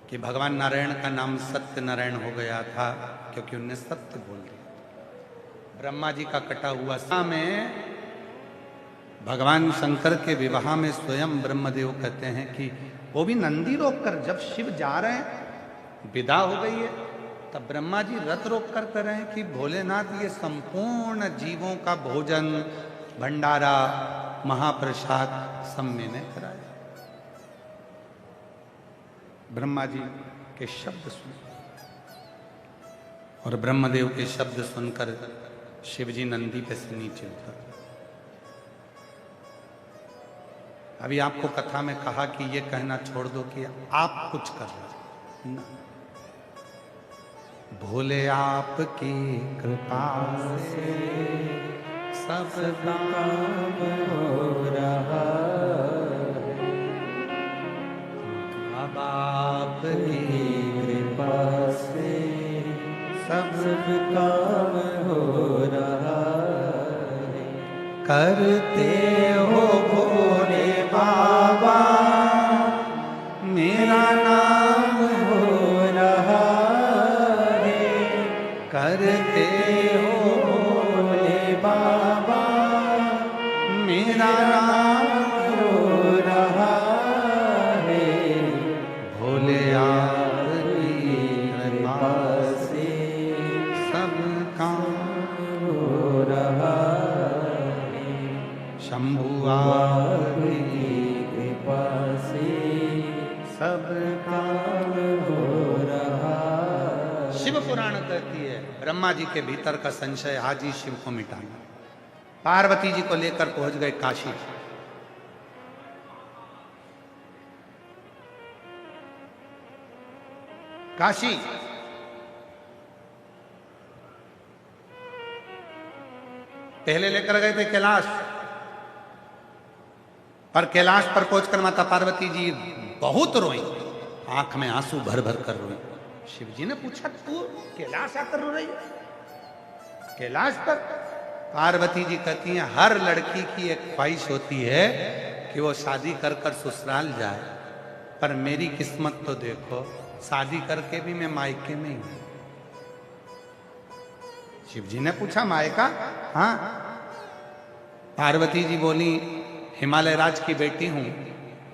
कि भगवान नारायण का नाम सत्य नारायण हो गया था क्योंकि उनने सत्य बोल दिया। ब्रह्मा जी का कटा हुआ सा में भगवान शंकर के विवाह में स्वयं ब्रह्मदेव कहते हैं कि वो भी नंदी रोककर, जब शिव जा रहे हैं, विदा हो गई है, तब ब्रह्मा जी रथ रोक कर कह रहे हैं कि भोलेनाथ ये संपूर्ण जीवों का भोजन, भंडारा, महाप्रसाद सब मैंने कराया। ब्रह्मा जी के शब्द सुन और ब्रह्मदेव के शब्द सुनकर शिवजी नंदी पे से नीचे उतर। अभी आपको कथा में कहा कि ये कहना छोड़ दो कि आप कुछ कर रहे हो, भोले आपकी कृपा से सब काम हो रहा है, बाबा आपकी कृपा से सब काम हो रहा है, करते हो भोले बाबा मेरा नाम हो रहा है, करते हो भोले बाबा मेरा नाम हो रहा है, भोले आपकी कृपा से सब काम हो रहा है, शंभु आपकी कृपा से सब काम हो रहा। शिव पुराण कहती है ब्रह्मा जी के भीतर का संशय आज ही शिव को मिटाना। पार्वती जी को लेकर पहुंच गए काशी। काशी पहले लेकर गए थे कैलाश, पर कैलाश पर पहुंचकर माता पार्वती जी बहुत रोई, आंख में आंसू भर भर कर रोई। शिव जी ने पूछा तू कैलाश आकर रो रही है? कैलाश पर? पार्वती जी कहती हैं हर लड़की की एक ख्वाहिश होती है कि वो शादी कर कर ससुराल जाए, पर मेरी किस्मत तो देखो, शादी करके भी मैं मायके में ही हूं। शिव जी ने पूछा मायका? हाँ। पार्वती जी बोली हिमालय राज की बेटी हूं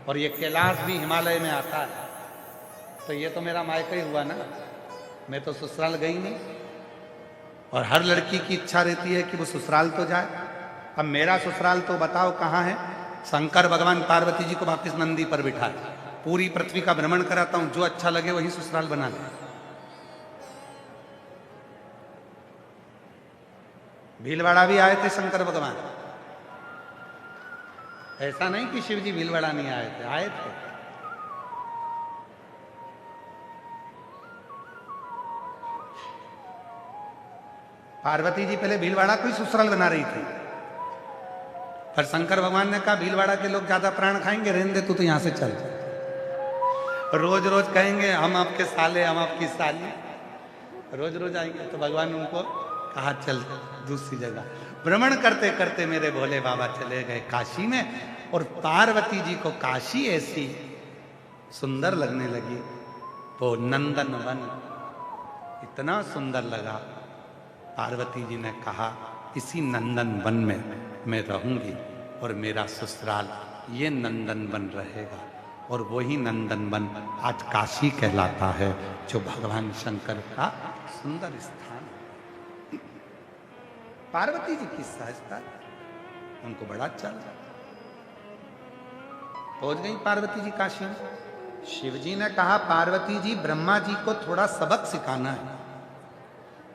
और ये कैलाश भी हिमालय में आता है, तो ये तो मेरा मायका ही हुआ ना, मैं तो ससुराल गई नहीं। और हर लड़की की इच्छा रहती है कि वो ससुराल तो जाए। अब मेरा ससुराल तो बताओ कहाँ है? शंकर भगवान पार्वती जी को वापिस नंदी पर बिठाए, पूरी पृथ्वी का भ्रमण कराता हूं, जो अच्छा लगे वही ससुराल बना ले। भीलवाड़ा भी आए थे शंकर भगवान, ऐसा नहीं कि शिव जी भीलवाड़ा नहीं आए थे, आए थे। पार्वती जी पहले भीलवाड़ा को ही ससुराल बना रही थी, पर शंकर भगवान ने कहा भीलवाड़ा के लोग ज्यादा प्राण खाएंगे, रहने दे, तू तो यहां से चल। रोज रोज कहेंगे हम आपके साले, हम आपकी साली, रोज रोज आएंगे। तो भगवान उनको कहा चल दूसरी जगह। भ्रमण करते करते मेरे भोले बाबा चले गए काशी में, और पार्वती जी को काशी ऐसी सुंदर लगने लगी, वो नंदन वन इतना सुंदर लगा। पार्वती जी ने कहा इसी नंदन वन में मैं रहूंगी, और मेरा ससुराल ये नंदन वन रहेगा। और वही नंदन वन आज काशी कहलाता है, जो भगवान शंकर का सुंदर स्थान। पार्वती जी की सहजता उनको बड़ा अच्छा लगा। पहुंच गई पार्वती जी काशी में। शिव जी ने कहा पार्वती जी ब्रह्मा जी को थोड़ा सबक सिखाना है।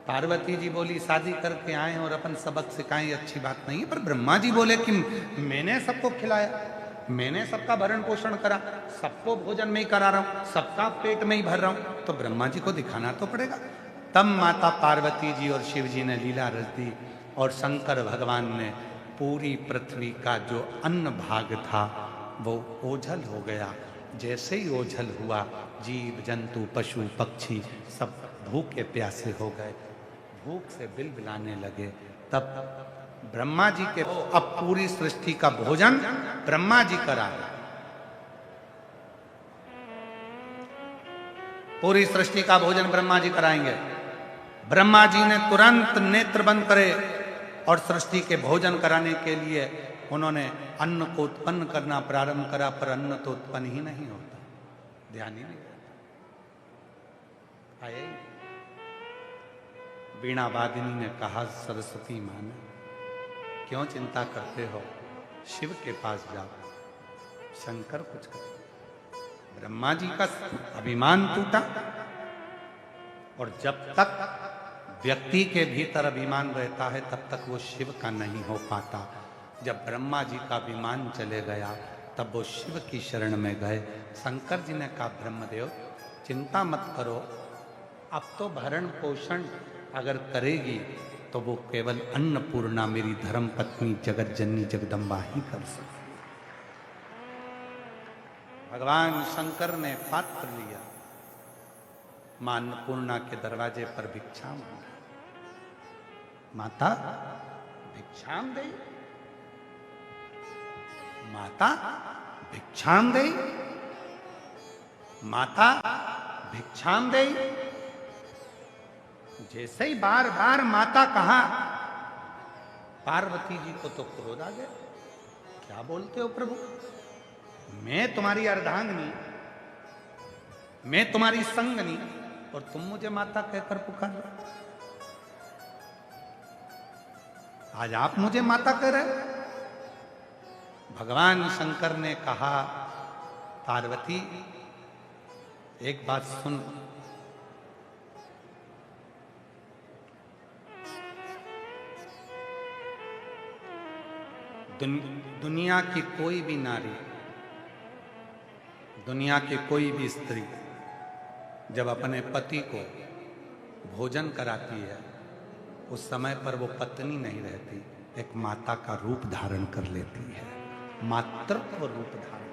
पार्वती जी बोली शादी करके आए और अपन सबक सिखाएं, अच्छी बात नहीं है, पर ब्रह्मा जी बोले कि मैंने सबको खिलाया, मैंने सबका भरण पोषण करा, सबको भोजन में ही करा रहा हूं, सबका पेट में ही भर रहा हूं, तो ब्रह्मा जी को दिखाना तो पड़ेगा। तब माता पार्वती जी और शिव जी ने लीला रच दी, और शंकर भगवान ने पूरी पृथ्वी का जो अन्न भाग था वो ओझल हो गया। जैसे ही ओझल हुआ, जीव जंतु पशु पक्षी सब भूखे प्यासे हो गए, भूख से बिलबिलाने लगे। तब ब्रह्मा जी के अब पूरी सृष्टि का भोजन ब्रह्मा जी करा, पूरी सृष्टि का भोजन ब्रह्मा जी कराएंगे। ब्रह्मा जी ने तुरंत नेत्र बंद करे और सृष्टि के भोजन कराने के लिए उन्होंने अन्न को उत्पन्न करना प्रारंभ करा, पर अन्न तो उत्पन्न ही नहीं होता, ध्यान ही नहीं रहता। आए वीणा वादिनी ने कहा सरस्वती मां ने, क्यों चिंता करते हो, शिव के पास जाओ, शंकर कुछ कर। ब्रह्मा जी का अभिमान टूटा, और जब तक व्यक्ति के भीतर अभिमान रहता है तब तक वो शिव का नहीं हो पाता। जब ब्रह्मा जी का अभिमान चले गया तब वो शिव की शरण में गए। शंकर जी ने कहा ब्रह्मदेव चिंता मत करो, अब तो भरण पोषण अगर करेगी तो वो केवल अन्नपूर्णा मेरी धर्म पत्नी जगत जननी जगदम्बा ही कर सकती। भगवान शंकर ने पात्र लिया, मां अन्नपूर्णा के दरवाजे पर भिक्षा मांगी, माता भिक्षाम दे, माता भिक्षाम दे, माता भिक्षाम दे। जैसे ही बार बार माता कहा, पार्वती जी को तो क्रोध आ गया, क्या बोलते हो प्रभु, मैं तुम्हारी अर्धांगिनी, मैं तुम्हारी संगनी, और तुम मुझे माता कहकर पुकार रहे हो। आज आप मुझे माता कह रहे हो। भगवान शंकर ने कहा पार्वती एक बात सुन, दुनिया की कोई भी नारी, दुनिया की कोई भी स्त्री जब अपने पति को भोजन कराती है, उस समय पर वो पत्नी नहीं रहती, एक माता का रूप धारण कर लेती है, मातृत्व रूप धारण,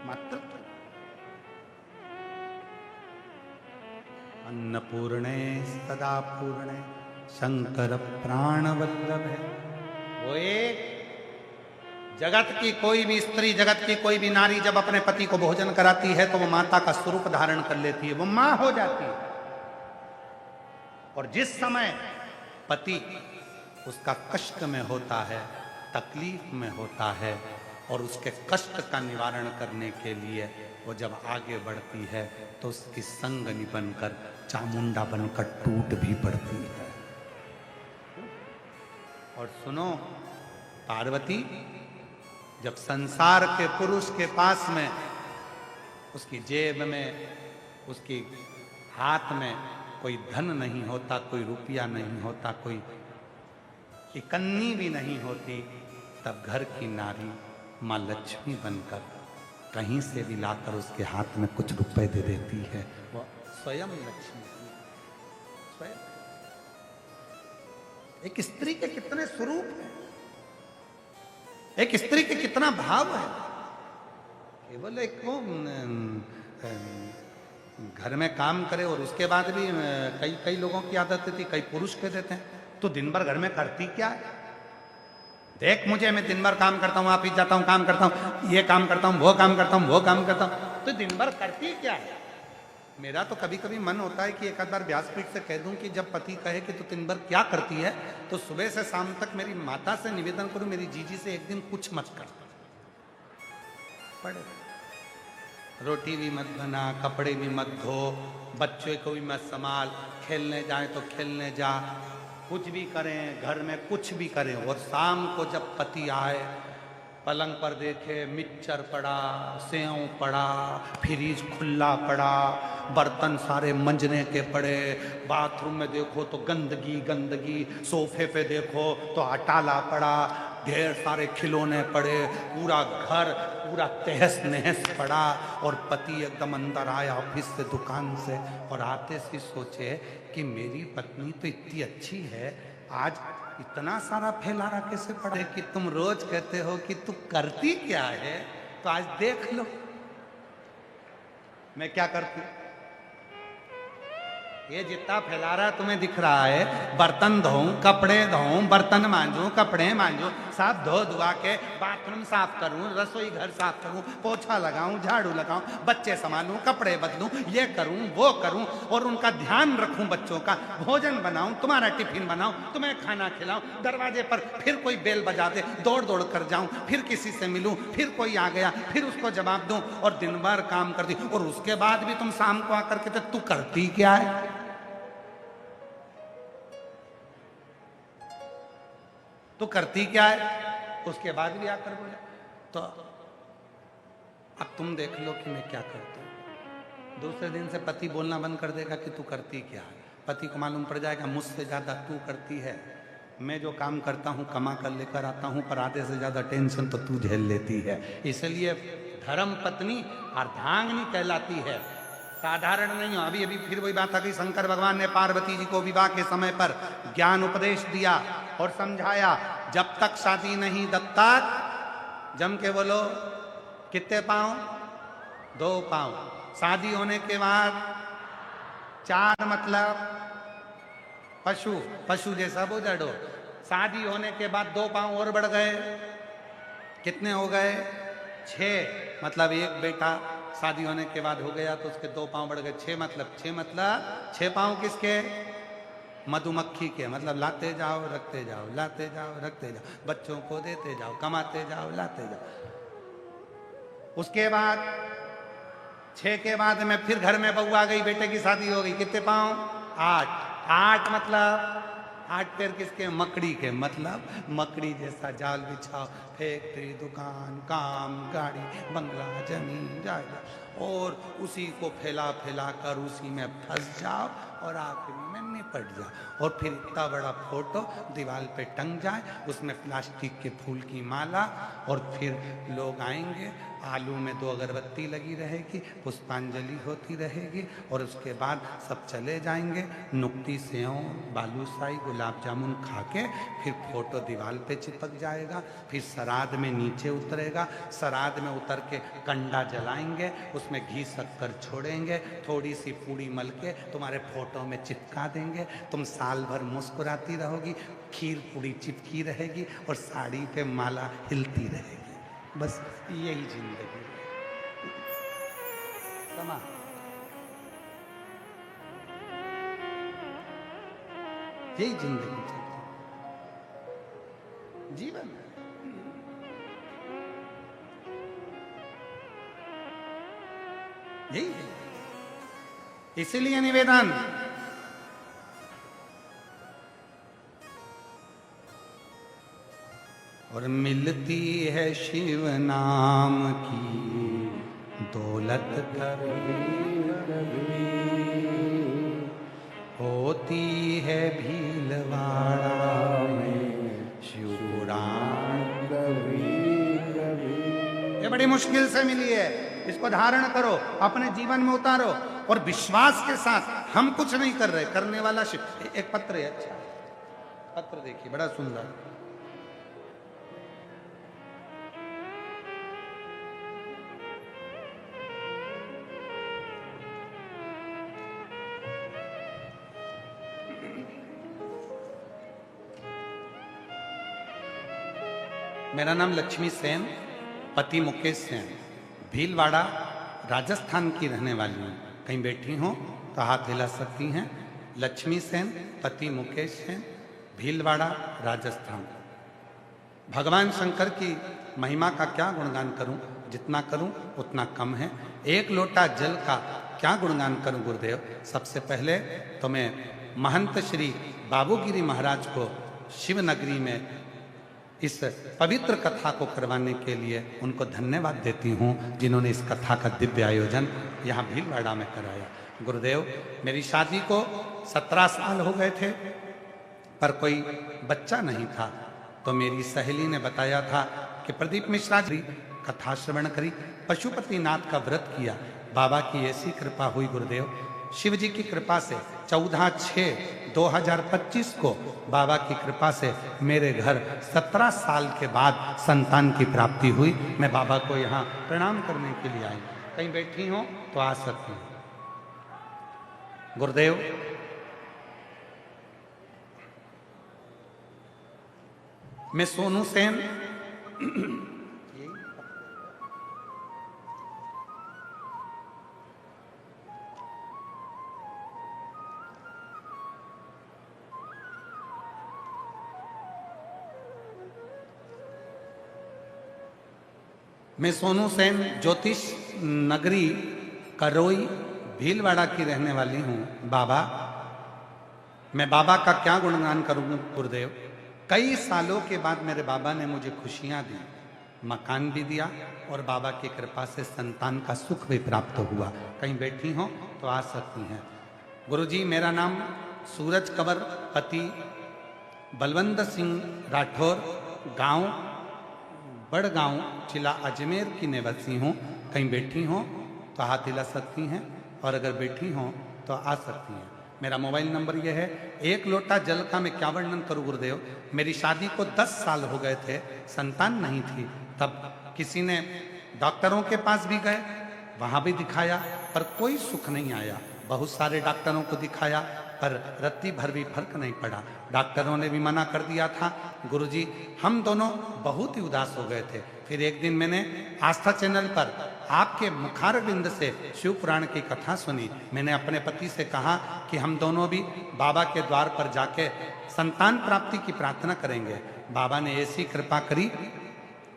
मातृत्व। अन्नपूर्णे सदा पूर्णे शंकर प्राण वल्लभ है। वो एक जगत की कोई भी स्त्री, जगत की कोई भी नारी जब अपने पति को भोजन कराती है तो वो माता का स्वरूप धारण कर लेती है, वो मां हो जाती है। और जिस समय पति उसका कष्ट में होता है, तकलीफ में होता है, और उसके कष्ट का निवारण करने के लिए वो जब आगे बढ़ती है तो उसकी संगनी बनकर चामुंडा बनकर टूट भी पड़ती है। और सुनो पार्वती, जब संसार के पुरुष के पास में, उसकी जेब में, उसकी हाथ में कोई धन नहीं होता, कोई रुपया नहीं होता, कोई इकन्नी भी नहीं होती, तब घर की नारी माँ लक्ष्मी बनकर कहीं से भी लाकर उसके हाथ में कुछ रुपए दे देती है। वो स्वयं लक्ष्मी, स्वयं। एक स्त्री के कितने स्वरूप हैं, एक स्त्री के कितना भाव है। केवल एक वो घर में काम करे और उसके बाद भी कई लोगों की आदत थी, कई पुरुष कह देते हैं तो दिन भर घर में करती क्या है? देख मुझे, मैं दिन भर काम करता हूँ, ऑफिस जाता हूँ, काम करता हूँ, ये काम करता हूँ, वो काम करता हूँ, वो काम करता हूँ, तो दिन भर करती क्या है? मेरा तो कभी कभी मन होता है कि एक आध बार व्यासपीठ से कह दूं कि जब पति कहे कि तू दिन भर क्या करती है, तो सुबह से शाम तक मेरी माता से निवेदन करूं, मेरी जीजी से एक दिन कुछ मत कर, पड़े रोटी भी मत बना, कपड़े भी मत धो, बच्चे को भी मत संभाल, खेलने जाए तो खेलने जा, कुछ भी करें घर में, कुछ भी करें। और शाम को जब पति आए, पलंग पर देखे मिक्सचर पड़ा, सेव पड़ा, फ्रिज खुला पड़ा, बर्तन सारे मंजने के पड़े, बाथरूम में देखो तो गंदगी गंदगी, सोफे पे देखो तो अटाला पड़ा, ढेर सारे खिलौने पड़े, पूरा घर पूरा तहस नहस पड़ा। और पति एकदम अंदर आया ऑफिस से, दुकान से, और आते से सोचे कि मेरी पत्नी तो इतनी अच्छी है, आज इतना सारा फैलारा कैसे पड़े कि तुम रोज कहते हो कि तू करती क्या है, तो आज देख लो मैं क्या करती। ये जितना फैलारा तुम्हें दिख रहा है, बर्तन धोऊं, कपड़े धोऊं, बर्तन मांजूं, कपड़े मांजूं, सब धो धुआ के बाथरूम साफ करूं, रसोई घर साफ करूं, पोछा लगाऊं, झाड़ू लगाऊं, बच्चे संभालूं, कपड़े बदलूं, ये करूं वो करूं, और उनका ध्यान रखूं, बच्चों का भोजन बनाऊं, तुम्हारा टिफिन बनाऊं, तुम्हें खाना खिलाऊं, दरवाजे पर फिर कोई बेल बजा दे, दौड़ दौड़ कर जाऊं, फिर किसी से मिलूं, फिर कोई आ गया, फिर उसको जवाब दूं, और दिन भर काम करती। और उसके बाद भी तुम शाम को आकर के तू करती क्या है? तो करती क्या है? उसके बाद भी आकर बोले। तो अब तुम देख लो कि मैं क्या करती हूं। दूसरे दिन से पति बोलना बंद कर देगा कि तू करती क्या है। पति को मालूम पड़ जाएगा मुझसे ज्यादा तू करती है, मैं जो काम करता हूं कमा कर लेकर आता हूं, पर आधे से ज्यादा टेंशन तो तू झेल लेती है। इसलिए धर्म पत्नी अर्धांगिनी कहलाती है, साधारण नहीं हो। अभी अभी फिर वही बात आ गई, शंकर भगवान ने पार्वती जी को विवाह के समय पर ज्ञान उपदेश दिया और समझाया, जब तक शादी नहीं तब तक, जम के बोलो, कितने पांव? 2 पांव। शादी होने के बाद 4 मतलब पशु, पशु जैसा बोझड़ो। शादी होने के बाद 2 पांव और बढ़ गए, कितने हो गए? 6 मतलब 1 बेटा शादी होने के बाद हो गया तो उसके 2 पांव बढ़ गए, 6 मतलब 6 पांव किसके? मधुमक्खी के। मतलब लाते जाओ रखते जाओ, लाते जाओ रखते जाओ, बच्चों को देते जाओ, कमाते जाओ, लाते जाओ। उसके बाद 6 के बाद में फिर घर में बहू आ गई, बेटे की शादी हो गई, कितने पांव? 8 मतलब 8 पैर किसके? मकड़ी के। मतलब मकड़ी जैसा जाल बिछाओ, फैक्ट्री, दुकान, काम, गाड़ी, बंगला, जमीन, जायदाद, और उसी को फैला फैला कर उसी में फंस जाओ और आखिरी में निपट जाओ। और फिर इतना बड़ा फोटो दीवार पे टंग जाए, उसमें प्लास्टिक के फूल की माला, और फिर लोग आएंगे, आलू में 2 अगरबत्ती लगी रहेगी, पुष्पांजलि होती रहेगी, और उसके बाद सब चले जाएंगे, नुक्ती सेव, बालूशाही, गुलाब जामुन खा के फिर फोटो दीवार पे चिपक जाएगा। फिर श्राद्ध में नीचे उतरेगा, श्राद्ध में उतर के कंडा जलाएंगे, उसमें घी शक्कर छोड़ेंगे, थोड़ी सी पूड़ी मल के तुम्हारे फोटो में चिपका देंगे। तुम साल भर मुस्कुराती रहोगी, खीर पूड़ी चिपकी रहेगी और साड़ी पे माला हिलती रहेगी। बस यही जिंदगी समा। यही जिंदगी चलती, जीवन यही है। इसीलिए निवेदन, और मिलती है शिव नाम की दौलत कभी, होती है भीलवाड़ा में शिव पुराण ये बड़ी मुश्किल से मिली है। इसको धारण करो, अपने जीवन में उतारो और विश्वास के साथ हम कुछ नहीं कर रहे, करने वाला शिव। एक पत्र है, अच्छा पत्र देखिए, बड़ा सुंदर। मेरा नाम लक्ष्मी सेन, पति मुकेश सेन, भीलवाड़ा राजस्थान की रहने वाली हूँ। कहीं बैठी हो तो हाथ हिला सकती हैं। लक्ष्मी सेन, पति मुकेश सेन, भीलवाड़ा राजस्थान। भगवान शंकर की महिमा का क्या गुणगान करूं, जितना करूं उतना कम है। एक लोटा जल का क्या गुणगान करूं गुरुदेव। सबसे पहले तो मैं महंत श्री बाबूगिरी महाराज को शिव नगरी में इस पवित्र कथा को करवाने के लिए उनको धन्यवाद देती हूँ, जिन्होंने इस कथा का दिव्य आयोजन यहाँ भीलवाड़ा में कराया। गुरुदेव, मेरी शादी को 17 साल हो गए थे, पर कोई बच्चा नहीं था। तो मेरी सहेली ने बताया था कि प्रदीप मिश्रा जी कथा श्रवण करी, पशुपतिनाथ का व्रत किया, बाबा की ऐसी कृपा हुई गुरुदेव, शिव जी की कृपा से 14/6/2025 को बाबा की कृपा से मेरे घर 17 साल के बाद संतान की प्राप्ति हुई। मैं बाबा को यहाँ प्रणाम करने के लिए आई। कहीं बैठी हो तो आ सकती हूँ। गुरुदेव, मैं सोनू सेन मैं सोनू सेन ज्योतिष नगरी करोई भीलवाड़ा की रहने वाली हूँ। बाबा, मैं बाबा का क्या गुणगान करूँ गुरुदेव। कई सालों के बाद मेरे बाबा ने मुझे खुशियाँ दी, मकान भी दिया और बाबा की कृपा से संतान का सुख भी प्राप्त हुआ। कहीं बैठी हो तो आ सकती हैं। गुरुजी, मेरा नाम सूरज कंवर, पति बलवंत सिंह राठौर, गांव बड़गांव, जिला अजमेर की निवासी हूँ। कहीं बैठी हो तो हाथ हिला सकती हैं और अगर बैठी हो तो आ सकती हैं। मेरा मोबाइल नंबर यह है। एक लोटा जल का मैं क्या वर्णन करूं गुरुदेव। मेरी शादी को 10 साल हो गए थे, संतान नहीं थी। तब किसी ने डॉक्टरों के पास भी गए, वहां भी दिखाया, पर कोई सुख नहीं आया। बहुत सारे डॉक्टरों को दिखाया, पर रत्ती भर भी फर्क नहीं पड़ा। डॉक्टरों ने भी मना कर दिया था। गुरुजी, हम दोनों बहुत ही उदास हो गए थे। फिर एक दिन मैंने आस्था चैनल पर आपके मुखारविंद से शिव पुराण की कथा सुनी। मैंने अपने पति से कहा कि हम दोनों भी बाबा के द्वार पर जाके संतान प्राप्ति की प्रार्थना करेंगे। बाबा ने ऐसी कृपा करी,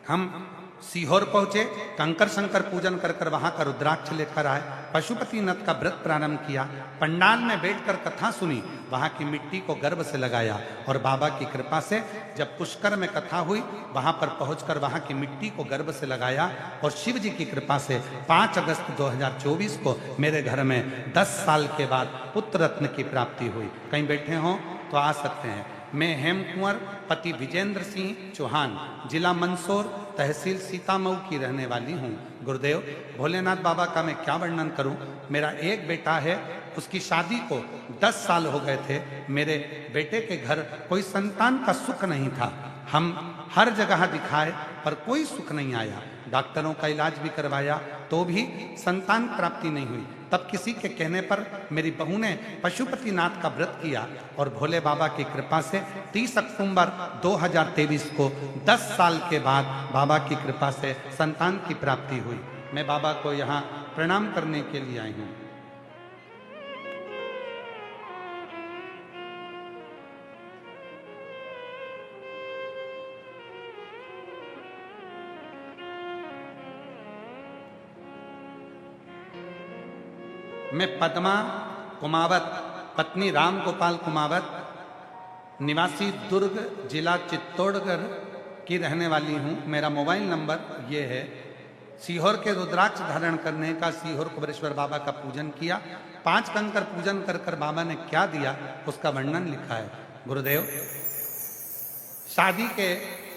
हम सीहोर पहुंचे, कंकर शंकर पूजन कर कर वहां का रुद्राक्ष लेकर आए, पशुपतिनाथ का व्रत प्रारंभ किया, पंडाल में बैठकर कथा सुनी, वहां की मिट्टी को गर्भ से लगाया और बाबा की कृपा से जब पुष्कर में कथा हुई, वहां पर पहुंचकर वहां की मिट्टी को गर्भ से लगाया और शिव जी की कृपा से 5 अगस्त 2024 को मेरे घर में 10 साल के बाद पुत्र रत्न की प्राप्ति हुई। कहीं बैठे हों तो आ सकते हैं। मैं हेम कुंवर, पति विजेंद्र सिंह चौहान, जिला मंदसौर, तहसील सीतामऊ की रहने वाली हूँ। गुरुदेव, भोलेनाथ बाबा का मैं क्या वर्णन करूँ। मेरा एक बेटा है, उसकी शादी को 10 साल हो गए थे। मेरे बेटे के घर कोई संतान का सुख नहीं था। हम हर जगह दिखाए पर कोई सुख नहीं आया। डॉक्टरों का इलाज भी करवाया तो भी संतान प्राप्ति नहीं हुई। तब किसी के कहने पर मेरी बहू ने पशुपतिनाथ का व्रत किया और भोले बाबा की कृपा से 30 अक्टूबर 2023 को 10 साल के बाद बाबा की कृपा से संतान की प्राप्ति हुई। मैं बाबा को यहाँ प्रणाम करने के लिए आई हूँ। मैं पद्मा कुमावत, पत्नी राम गोपाल कुमावत, निवासी दुर्ग, जिला चित्तौड़गढ़ की रहने वाली हूँ। मेरा मोबाइल नंबर ये है। सीहोर के रुद्राक्ष धारण करने का, सीहोर कुबेरेश्वर बाबा का पूजन किया, 5 कंकर पूजन कर कर बाबा ने क्या दिया उसका वर्णन लिखा है। गुरुदेव, शादी के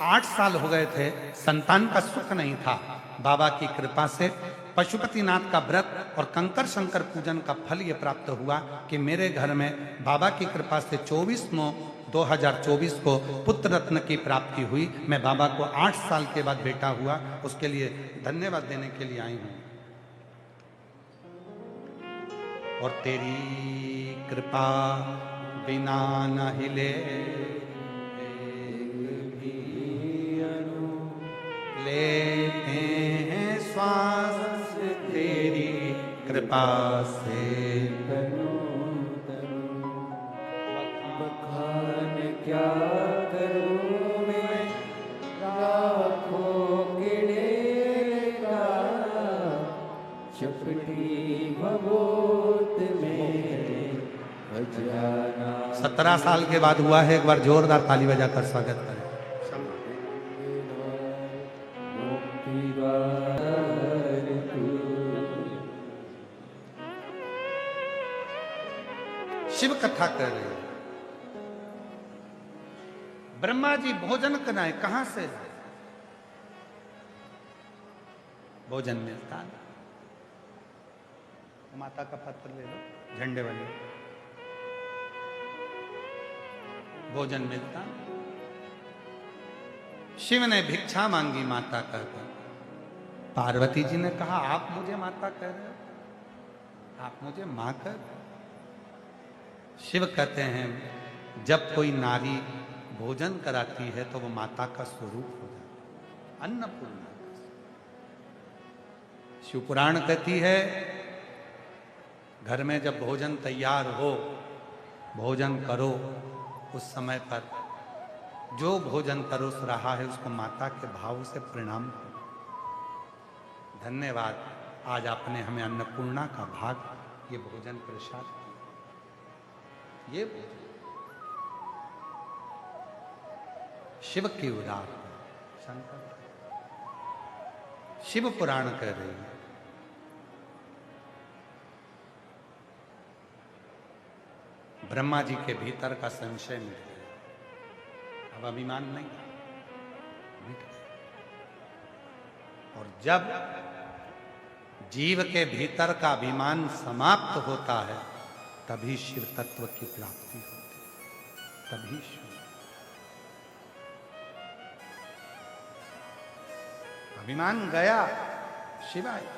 8 साल हो गए थे, संतान का सुख नहीं था। बाबा की कृपा से पशुपतिनाथ का व्रत और कंकर शंकर पूजन का फल ये प्राप्त हुआ कि मेरे घर में बाबा की कृपा से 24/9/2024 को पुत्र रत्न की प्राप्ति हुई। मैं बाबा को 8 साल के बाद बेटा हुआ, उसके लिए धन्यवाद देने के लिए आई हूं। और तेरी कृपा बिना न हिले लेते हैं श्वास, तेरी कृपा से बखान क्या करूं मैं लाखों गिने का, चपटी भभूत में अजाना। 17 साल के बाद हुआ है। एक बार जोरदार ताली बजाकर स्वागत करें। शिव कथा कर रहे हैं। ब्रह्मा जी भोजन कराए, कहां से भोजन मिलता? माता का पत्र ले लो, झंडे वाले, भोजन मिलता। शिव ने भिक्षा मांगी माता कहकर। पार्वती जी ने कहा आप मुझे माता कह रहे हो, आप मुझे मां कह रहे हो? शिव कहते हैं जब कोई नारी भोजन कराती है तो वो माता का स्वरूप हो जाता है, अन्नपूर्णा। शिव पुराण कहती है घर में जब भोजन तैयार हो, भोजन करो, उस समय पर जो भोजन परोस रहा है उसको माता के भाव से प्रणाम करो। धन्यवाद, आज आपने हमें अन्नपूर्णा का भाग ये भोजन प्रसाद दिया। ये शिव की उदार शंकर शिव पुराण कह रही है। ब्रह्मा जी के भीतर का संशय मिट गया, अब अभिमान नहीं, मिट गया। और जब जीव के भीतर का अभिमान समाप्त होता है तभी शिव तत्व की प्राप्ति होती है, तभी शिव। अभिमान गया, शिव आया।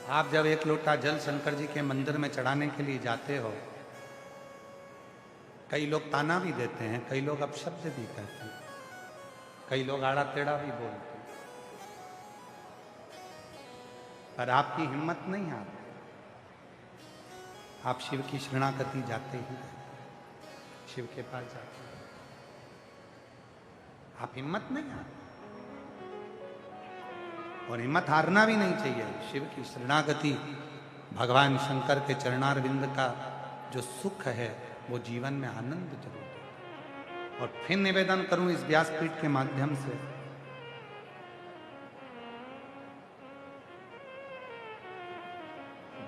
आप जब एक लोटा जल शंकर जी के मंदिर में चढ़ाने के लिए जाते हो, कई लोग ताना भी देते हैं, कई लोग अपशब्द भी कहते हैं, कई लोग आड़ा टेढ़ा भी बोलते हैं, पर आपकी हिम्मत नहीं आती। आप शिव की शरणागति जाते ही शिव के पास जाते हैं, आप हिम्मत नहीं आती। और हिम्मत हारना भी नहीं चाहिए। शिव की शरणागति, भगवान शंकर के चरणारविंद का जो सुख है वो जीवन में आनंद जरूर देता। और फिर निवेदन करूं इस व्यासपीठ के माध्यम से,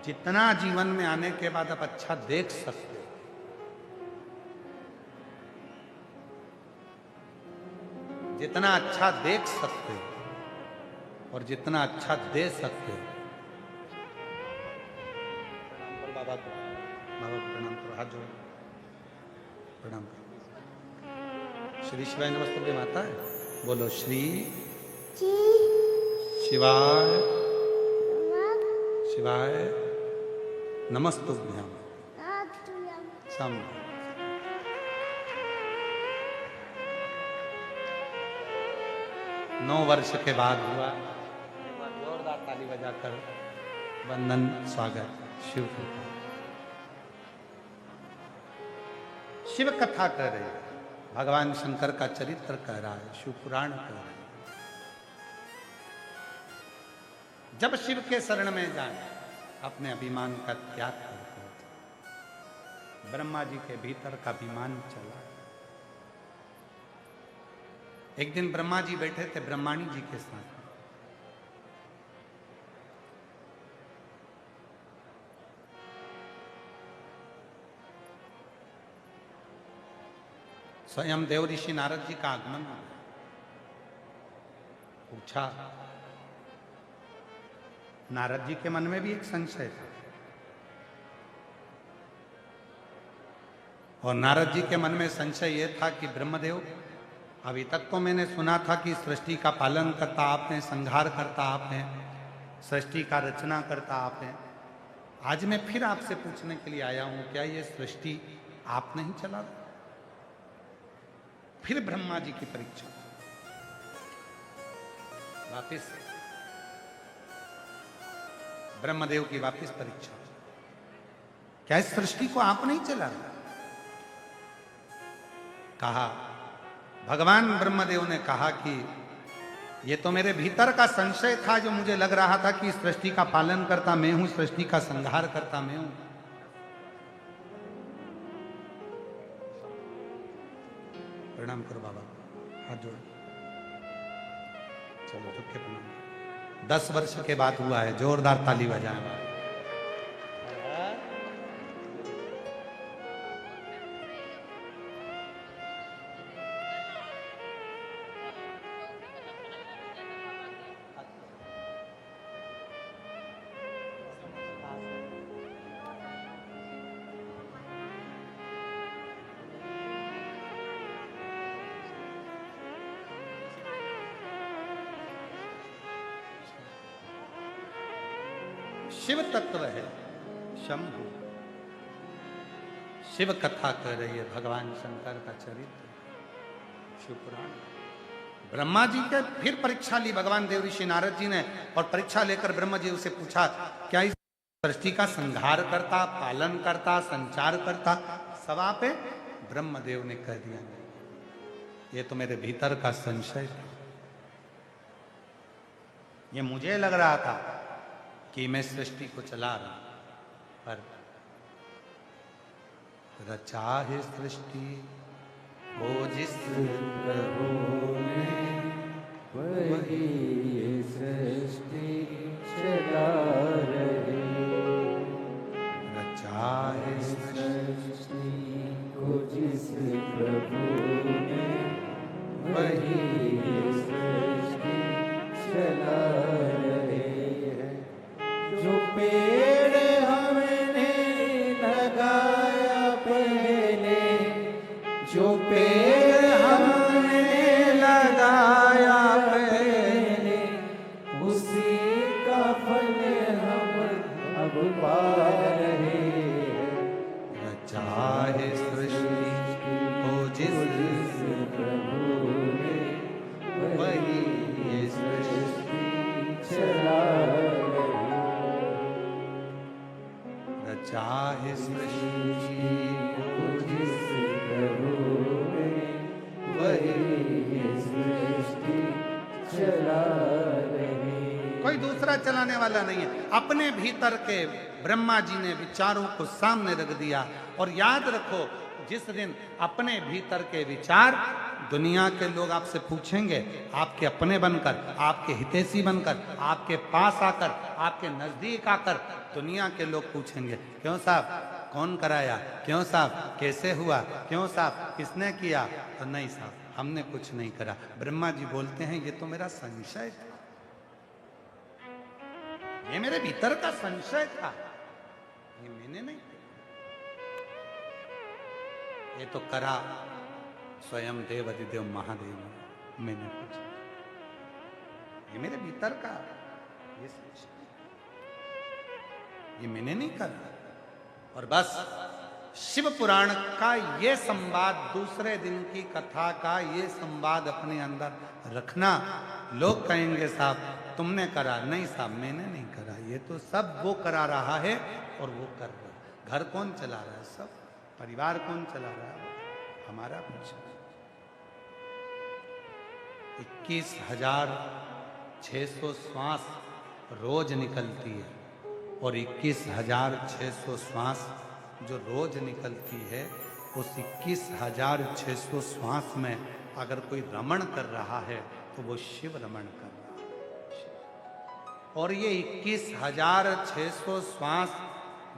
जितना जीवन में आने के बाद आप अच्छा देख सकते हो, जितना अच्छा देख सकते हो और जितना अच्छा दे सकते हो। बाबा को प्रणाम करो, हाथ जोड़ो, प्रणाम करो। श्री शिवाय नमस्ते माता है, बोलो श्री शिवाय शिवाय नमस्तुभ्यं। सम 9 वर्ष के बाद हुआ। एक बार जोरदार ताली बजाकर वंदन स्वागत। शिव कथा, शिव कथा कर रहे हैं, भगवान शंकर का चरित्र कह रहा है, शिव पुराण कह रहा है। जब शिव के शरण में जाए अपने अभिमान का त्याग करते हैं। ब्रह्मा जी के भीतर का अभिमान चला, एक दिन ब्रह्मा जी बैठे थे ब्रह्माणी जी के साथ। स्वयं देव ऋषि नारद जी का आगमन हुआ। पूछा, नारद जी के मन में भी एक संशय था, और नारद जी के मन में संशय यह था कि ब्रह्मदेव, अभी तक तो मैंने सुना था कि सृष्टि का पालन करता आप हैं, संहार करता आप हैं, सृष्टि का रचना करता आप हैं। आज मैं फिर आपसे पूछने के लिए आया हूं, क्या ये सृष्टि आप नहीं चला रहे? फिर ब्रह्मा जी की परीक्षा, वापिस ब्रह्मदेव की वापिस परीक्षा, क्या इस सृष्टि को आप नहीं चला रहे? कहा, भगवान ब्रह्मदेव ने कहा कि ये तो मेरे भीतर का संशय था, जो मुझे लग रहा था कि सृष्टि का पालन करता मैं हूं, सृष्टि का संहार करता मैं हूं। प्रणाम करो बाबा, हाथ जोड़ो, चलो झुक के प्रणाम। 10 वर्ष के बाद हुआ है, जोरदार ताली बजाएं। शिव तत्व है शंभु, शिव कथा कर रही है भगवान शंकर का चरित्र, शिव पुराण। ब्रह्मा जी के फिर परीक्षा ली भगवान देव ऋषि नारद जी ने, और परीक्षा लेकर ब्रह्मा जी से पूछा, क्या इस सृष्टि का संहार करता, पालन करता, संचार करता सब आप है? ब्रह्मदेव ने कह दिया, ये तो मेरे भीतर का संशय था, ये मुझे लग रहा था कि मैं सृष्टि को चला रहा, पर रचा है सृष्टि को जिस प्रभु ने, वही ये सृष्टि चला रहे। रचा है सृष्टि को जिस प्रभु ने, वही ये सृष्टि चला रहे हैं। जो पेड़ हमने लगाया पहले, जो पेड़ हमने लगाया पहले, उसी का फल हम अब पा रहे हैं। रचा है सृष्टि को जिस प्रभु ने, वही ये सृष्टि चला रचा है सृष्टि को जिस प्रभु ने, वही ये सृष्टि चला रही। कोई दूसरा चलाने वाला नहीं है, अपने भीतर के ब्रह्मा जी ने विचारों को सामने रख दिया। और याद रखो, जिस दिन अपने भीतर के विचार दुनिया के लोग आपसे पूछेंगे, आपके अपने बनकर, आपके हितैषी बनकर, आपके पास आकर, आपके नजदीक आकर दुनिया के लोग पूछेंगे, क्यों साहब कौन कराया, क्यों साहब कैसे हुआ, क्यों साहब किसने किया? तो नहीं साहब, हमने कुछ नहीं करा। ब्रह्मा जी बोलते हैं, ये तो मेरा संशय था, ये मेरे भीतर का संशय था, ये मैंने नहीं, ये तो करा स्वयं देव अधिदेव महादेव ने, मैंने कुछ, ये मेरे भीतर का ये संशय, ये मैंने नहीं करा। और बस शिव पुराण का ये संवाद, दूसरे दिन की कथा का ये संवाद अपने अंदर रखना। लोग कहेंगे साहब तुमने करा, नहीं साहब मैंने नहीं करा, ये तो सब वो करा रहा है और वो कर रहा है। घर कौन चला रहा है? सब परिवार कौन चला रहा है? हमारा कुछ। 21,600 श्वास रोज निकलती है, और 21,600 श्वास जो रोज निकलती है, उस 21,600 श्वास में अगर कोई रमण कर रहा है तो वो शिव रमण कर रहा है। और ये 21,600 श्वास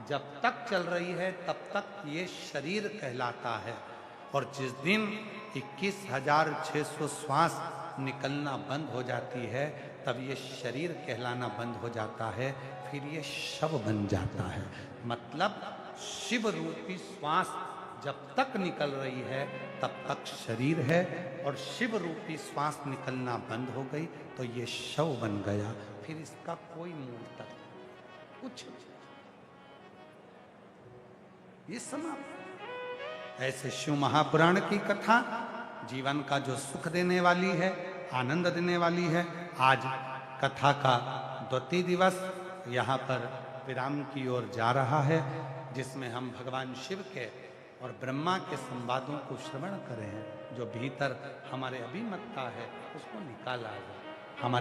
जब तक चल रही है तब तक ये शरीर कहलाता है, और जिस दिन 21,600 श्वास निकलना बंद हो जाती है तब ये शरीर कहलाना बंद हो जाता है, फिर ये शव बन जाता है। मतलब शिव रूपी श्वास जब तक निकल रही है तब तक शरीर है, और शिव रूपी श्वास निकलना बंद हो गई तो ये शव बन गया, फिर इसका कोई मूल तत्व कुछ नहीं, ये समाप्त। ऐसे शिव महापुराण की कथा जीवन का जो सुख देने वाली है, आनंद देने वाली है। आज कथा का द्वितीय दिवस यहाँ पर विराम की ओर जा रहा है, जिसमें हम भगवान शिव के और ब्रह्मा के संवादों को श्रवण करें हैं। जो भीतर हमारे अभिमतता है उसको निकाला जाए।